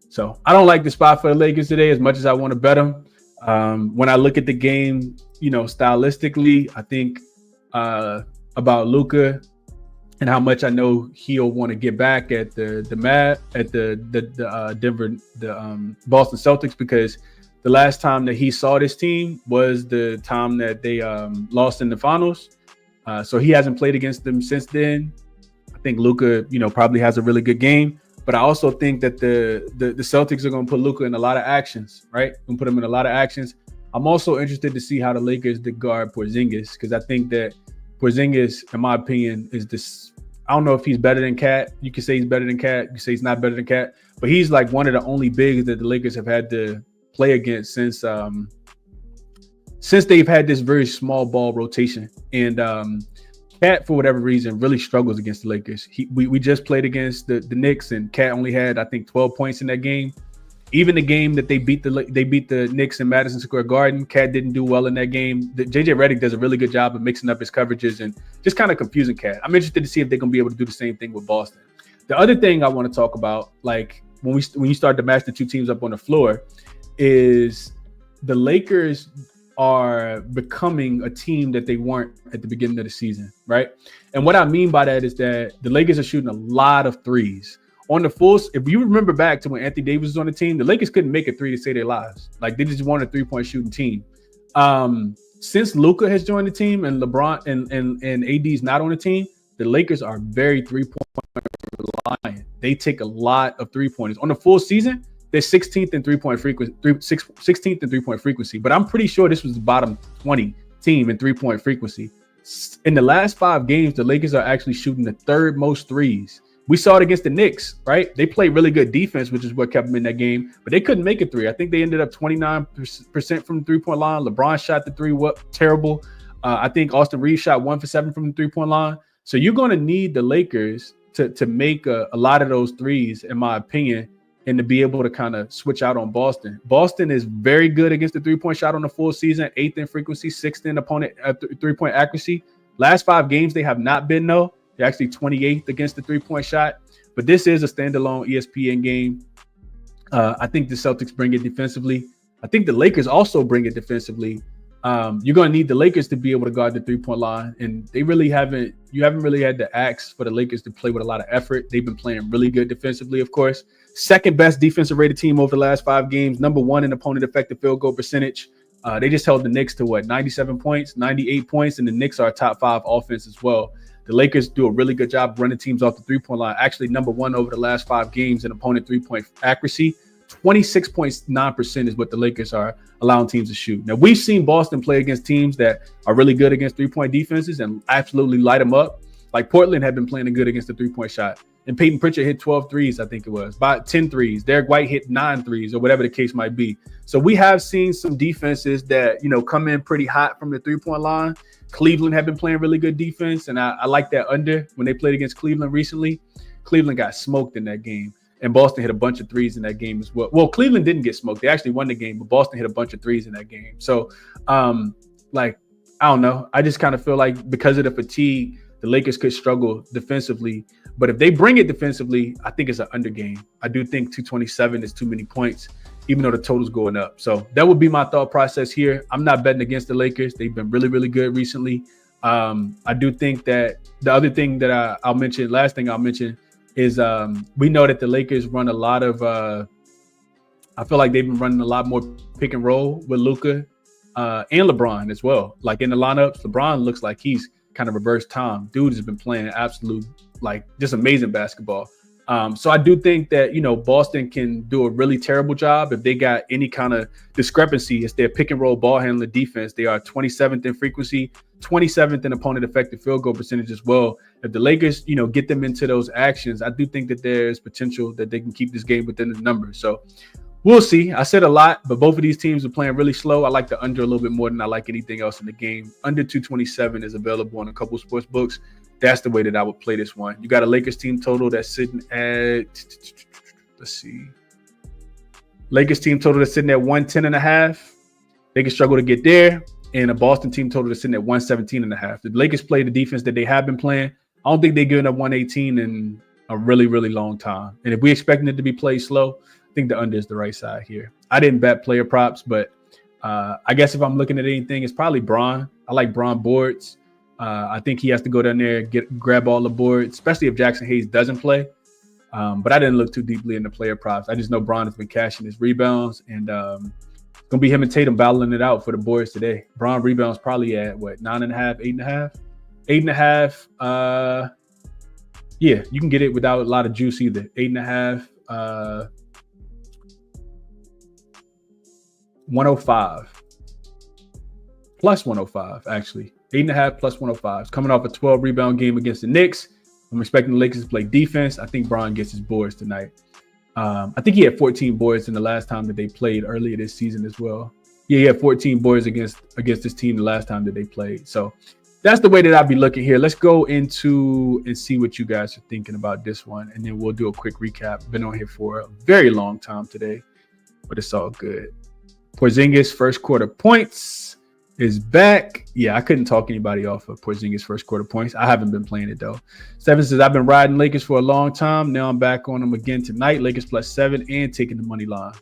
so I don't like the spot for the Lakers today as much as I want to bet them. When I look at the game, stylistically, I think about Luka and how much I know he'll want to get back at the Boston Celtics, because the last time that he saw this team was the time that they lost in the finals. So he hasn't played against them since then. I think Luka, probably has a really good game, but I also think that the Celtics are going to put Luka in a lot of actions, right? Going to put him in a lot of actions. I'm also interested to see how the Lakers guard Porzingis, because I think that Porzingis, in my opinion, is this. I don't know if he's better than Cat. You can say he's better than Cat. You can say he's not better than Cat, but he's like one of the only bigs that the Lakers have had to play against since they've had this very small ball rotation. And Cat, for whatever reason, really struggles against the Lakers. We just played against the Knicks, and Cat only had, I think, 12 points in that game. Even the game that they beat the Knicks in Madison Square Garden, Cat didn't do well in that game. JJ Redick does a really good job of mixing up his coverages and just kind of confusing Cat. I'm interested to see if they're going to be able to do the same thing with Boston. The other thing I want to talk about, like when you start to match the two teams up on the floor, is the Lakers are becoming a team that they weren't at the beginning of the season, right? And what I mean by that is that the Lakers are shooting a lot of threes. On the full, if you remember back to when Anthony Davis was on the team, the Lakers couldn't make a three to save their lives. Like they just weren't a three-point shooting team. Since Luka has joined the team and LeBron and AD's not on the team, the Lakers are very three-point reliant. They take a lot of three-pointers. On the full season, they're 16th in three-point frequency, 16th in three-point frequency. But I'm pretty sure this was the bottom 20 team in three-point frequency. In the last 5 games, the Lakers are actually shooting the third most threes. We saw it against the Knicks, right? They played really good defense, which is what kept them in that game, but they couldn't make a three. I think they ended up 29% from the three-point line. LeBron shot the three, terrible. I think Austin Reeves shot 1 for 7 from the three-point line. So you're going to need the Lakers to make a lot of those threes, in my opinion, and to be able to kind of switch out on Boston. Boston is very good against the three-point shot on the full season, 8th in frequency, 6th in opponent three-point accuracy. Last 5 games, they have not been, though. They're actually 28th against the three-point shot. But this is a standalone ESPN game. I think the Celtics bring it defensively. I think the Lakers also bring it defensively. You're going to need the Lakers to be able to guard the three-point line. And you haven't really had to ask for the Lakers to play with a lot of effort. They've been playing really good defensively, of course. Second best defensive rated team over the last 5 games. Number 1 in opponent effective field goal percentage. They just held the Knicks to 97 points, 98 points. And the Knicks are a top 5 offense as well. The Lakers do a really good job running teams off the three-point line. Actually, number 1 over the last 5 games in opponent three-point accuracy. 26.9% is what the Lakers are allowing teams to shoot. Now, we've seen Boston play against teams that are really good against three-point defenses and absolutely light them up. Like Portland had been playing good against the three-point shot. And Peyton Pritchard hit 12 threes, I think it was. About 10 threes. Derek White hit 9 threes, or whatever the case might be. So we have seen some defenses that, come in pretty hot from the three-point line. Cleveland have been playing really good defense, and I like that under when they played against Cleveland recently. Cleveland got smoked in that game, and Boston hit a bunch of threes in that game as well. Well, Cleveland didn't get smoked. They actually won the game, but Boston hit a bunch of threes in that game. So, I don't know. I just kind of feel like because of the fatigue, the Lakers could struggle defensively. But if they bring it defensively, I think it's an under game. I do think 227 is too many points, even though the total's going up. So that would be my thought process here. I'm not betting against the Lakers. They've been really, really good recently. I do think that the other thing that last thing I'll mention is we know that the Lakers run a lot of I feel like they've been running a lot more pick and roll with Luka and LeBron as well. Like in the lineups, LeBron looks like he's kind of reverse Tom. Dude has been playing absolute, just amazing basketball. So I do think that, Boston can do a really terrible job if they got any kind of discrepancy. It's their pick and roll ball handling defense. They are 27th in frequency, 27th in opponent effective field goal percentage as well. If the Lakers, get them into those actions, I do think that there's potential that they can keep this game within the numbers. So we'll see. I said a lot, but both of these teams are playing really slow. I like the under a little bit more than I like anything else in the game. Under 227 is available on a couple sports books. That's the way that I would play this one. You got a Lakers team total that's sitting at, let's see. Lakers team total that's sitting at 110.5. They can struggle to get there. And a Boston team total that's sitting at 117.5. The Lakers play the defense that they have been playing. I don't think they're giving up 118 in a really, really long time. And if we're expecting it to be played slow, I think the under is the right side here. I didn't bet player props, but I guess if I'm looking at anything, it's probably Bron. I like Bron boards. I think he has to go down there, grab all the boards, especially if Jackson Hayes doesn't play. But I didn't look too deeply into player props. I just know Bron has been cashing his rebounds, and it's going to be him and Tatum battling it out for the boards today. Bron rebounds probably at, 9.5, 8.5? 8.5. Yeah, you can get it without a lot of juice either. 8.5. 105. Plus 105, actually. 8.5 plus 105. It's coming off a 12 rebound game against the Knicks. I'm expecting the Lakers to play defense. I think Bron gets his boards tonight. I think he had 14 boards in the last time that they played earlier this season as well. Yeah, he had 14 boards against this team the last time that they played. So that's the way that I'll be looking here. Let's go into and see what you guys are thinking about this one, and then we'll do a quick recap. Been on here for a very long time today, but it's all good. Porzingis first quarter points is back. Yeah, I couldn't talk anybody off of Porzingis first quarter points. I haven't been playing it though. Steven says, I've been riding Lakers for a long time. Now I'm back on them again tonight. Lakers +7 and taking the money line.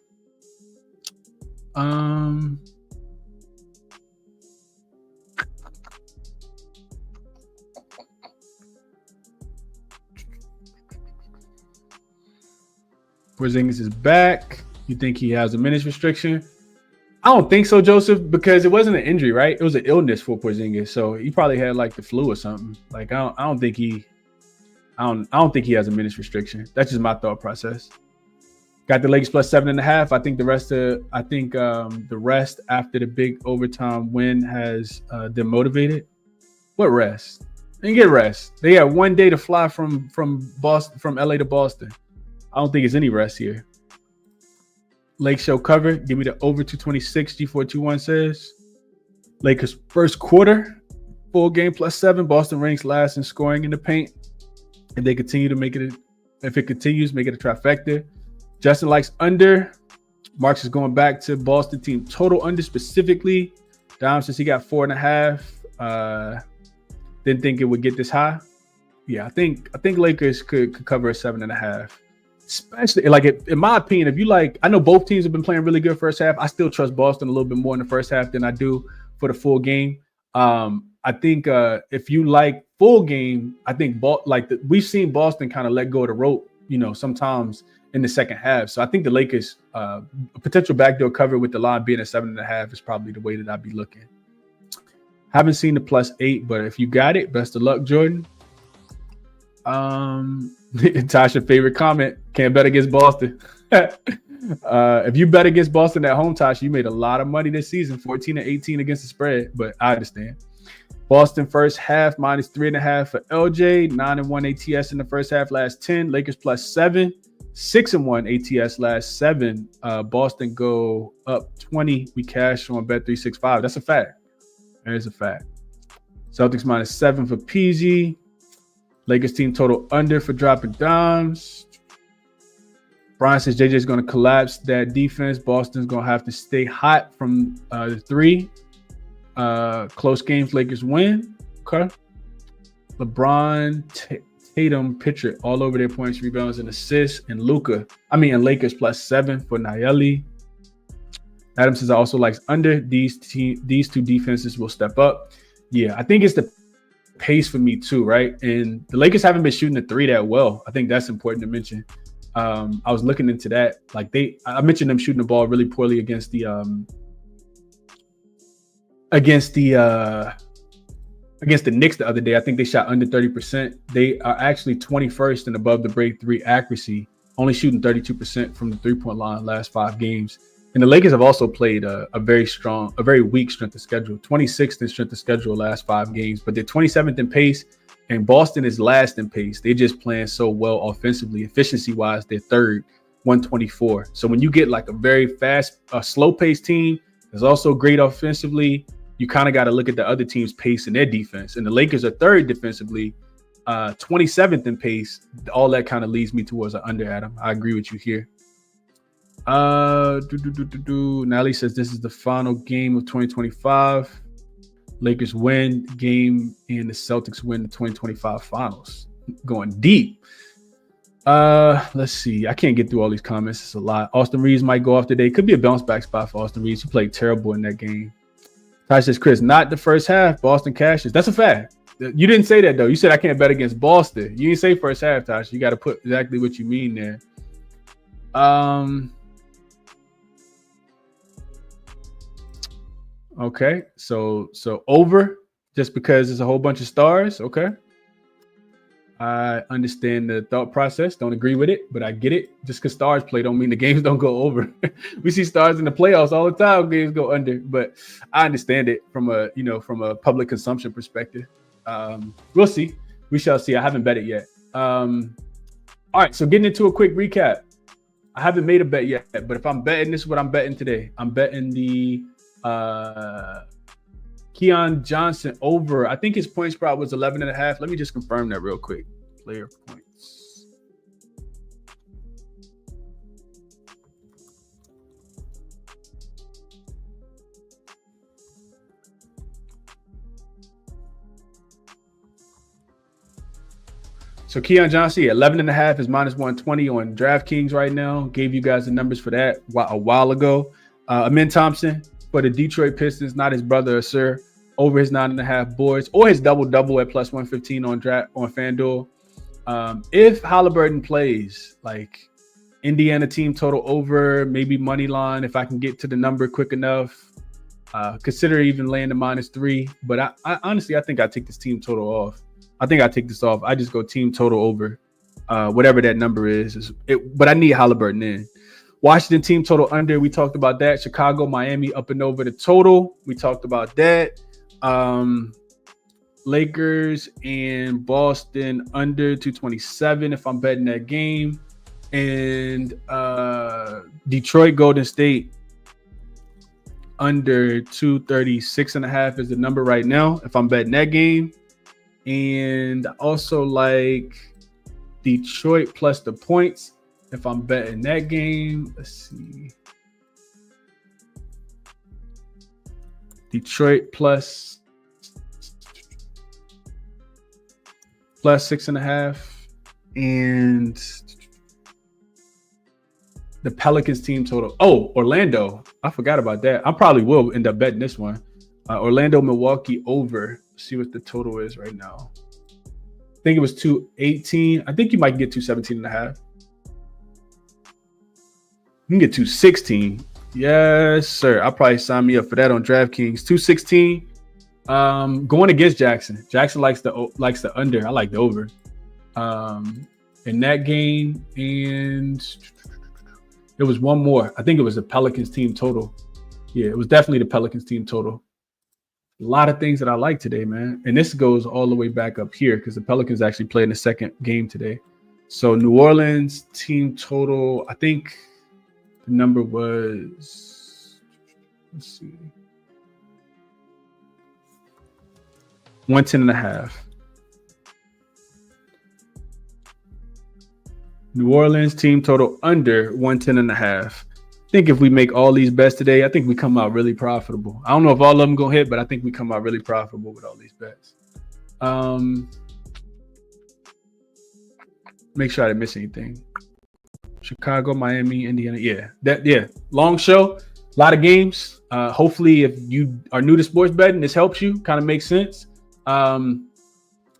Porzingis is back. You think he has a minutes restriction? I don't think so, Joseph, because it wasn't an injury, right? It was an illness for Porzingis, so he probably had like the flu or something. Like I don't think he has a minutes restriction. That's just my thought process. Got the Lakers +7.5. I think the rest after the big overtime win has them motivated. What rest? They didn't get rest. They had 1 day to fly from Boston, from LA to Boston. I don't think it's any rest here. Lake show cover. Give me the over 226. G421 says. Lakers first quarter, full game +7. Boston ranks last in scoring in the paint. If they continue to make it, if it continues, make it a trifecta. Justin likes under. Marks is going back to Boston team total under specifically. Dom says he got 4.5. Didn't think it would get this high. Yeah, I think Lakers could cover a 7.5. Especially like in my opinion, if you like, I know both teams have been playing really good first half. I still trust Boston a little bit more in the first half than I do for the full game. I think if you like full game, I think we've seen Boston kind of let go of the rope, sometimes in the second half. So I think the Lakers a potential backdoor cover with the line being at 7.5 is probably the way that I'd be looking. Haven't seen the +8, but if you got it, best of luck, Jordan. Tasha favorite comment, can't bet against Boston. If you bet against Boston at home, Tasha, you made a lot of money this season, 14-18 against the spread, but I understand. Boston first half -3.5 for LJ, 9-1 ATS in the first half, last 10. Lakers +7, 6-1 ATS last 7. Boston go up 20. We cash on Bet365. That's a fact. That is a fact. Celtics -7 for PG. Lakers team total under for dropping dimes. Brian says JJ's going to collapse that defense. Boston's going to have to stay hot from the 3. Close games, Lakers win. Okay. LeBron, Tatum, pitcher all over their points, rebounds, and assists. And Lakers +7 for Nayeli. Adam says I also likes under. These two defenses will step up. Yeah, I think it's the pace for me too, right? And the Lakers haven't been shooting the 3 that well. I think that's important to mention. I was looking into that. I mentioned them shooting the ball really poorly against the Knicks the other day. I think they shot under 30%. They are actually 21st and above the break 3 accuracy, only shooting 32% from the 3-point line last 5 games. And the Lakers have also played a very weak strength of schedule, 26th in strength of schedule last 5 games, but they're 27th in pace, and Boston is last in pace. They're just playing so well offensively. Efficiency-wise, they're 3rd, 124. So when you get like a very fast, slow-paced team that's also great offensively, you kind of got to look at the other team's pace and their defense. And the Lakers are 3rd defensively, 27th in pace. All that kind of leads me towards an under, Adam. I agree with you here. Nally says this is the final game of 2025. Lakers win game and the Celtics win the 2025 finals. Going deep. Let's see. I can't get through all these comments. It's a lot. Austin Reeves might go off today. Could be a bounce back spot for Austin Reeves. He played terrible in that game. Ty says, Chris, not the first half. Boston cashes. That's a fact. You didn't say that though. You said I can't bet against Boston. You didn't say first half, Tosh. You got to put exactly what you mean there. Okay, so over just because there's a whole bunch of stars. Okay, I understand the thought process. Don't agree with it, but I get it. Just because stars play don't mean the games don't go over. We see stars in the playoffs all the time. Games go under, but I understand it from a public consumption perspective. We'll see. We shall see. I haven't bet it yet. All right, so getting into a quick recap. I haven't made a bet yet, but if I'm betting, this is what I'm betting today. I'm betting the Keon Johnson over. I think his point spread was 11.5. Let me just confirm that real quick. Player points. So Keon Johnson, 11.5 is minus 120 on DraftKings right now. Gave you guys the numbers for that a while ago. Amin Thompson for the Detroit Pistons, not his brother or sir, over his 9.5 boards or his double at plus 115 on FanDuel. If Halliburton plays, like Indiana team total over, maybe money line, if I can get to the number quick enough, consider even laying the -3. But I honestly, I think I take this team total off. I think I take this off. I just go team total over, whatever that number is. But I need Halliburton in. Washington team total under. We talked about that. Chicago, Miami up and over the total. We talked about that. Lakers and Boston under 227 if I'm betting that game. And Detroit, Golden State under 236.5 is the number right now if I'm betting that game. And also like Detroit plus the points if I'm betting that game. Let's see. Detroit plus 6.5. And the Pelicans team total. Oh, Orlando. I forgot about that. I probably will end up betting this one. Orlando, Milwaukee over. See what the total is right now. I think it was 218. I think you might get 217.5. You can get 216. Yes, sir. I'll probably sign me up for that on DraftKings. 216. Going against Jackson. Jackson likes the under. I like the over. In that game, and there was one more. I think it was the Pelicans team total. Yeah, it was definitely the Pelicans team total. A lot of things that I like today, man. And this goes all the way back up here because the Pelicans actually played in the second game today. So New Orleans team total, I think the number was, let's see, 110.5. New Orleans team total under 110.5. I think if we make all these bets today, I think we come out really profitable. I don't know if all of them gonna hit, but I think we come out really profitable with all these bets. Make sure I didn't miss anything. Chicago, Miami, Indiana. Yeah. Long show, a lot of games. Hopefully, if you are new to sports betting, this helps you. Kind of makes sense. At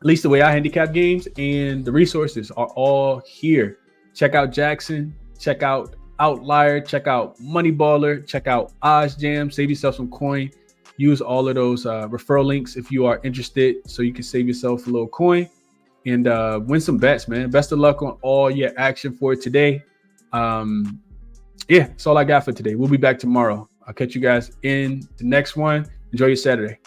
least the way I handicap games, and the resources are all here. Check out jaXon. Check out Outlier, check out MoneyBaller, check out OddsJam, save yourself some coin. Use all of those referral links if you are interested so you can save yourself a little coin and win some bets, man. Best of luck on all your action for today. That's all I got for today. We'll be back tomorrow. I'll catch you guys in the next one. Enjoy your Saturday.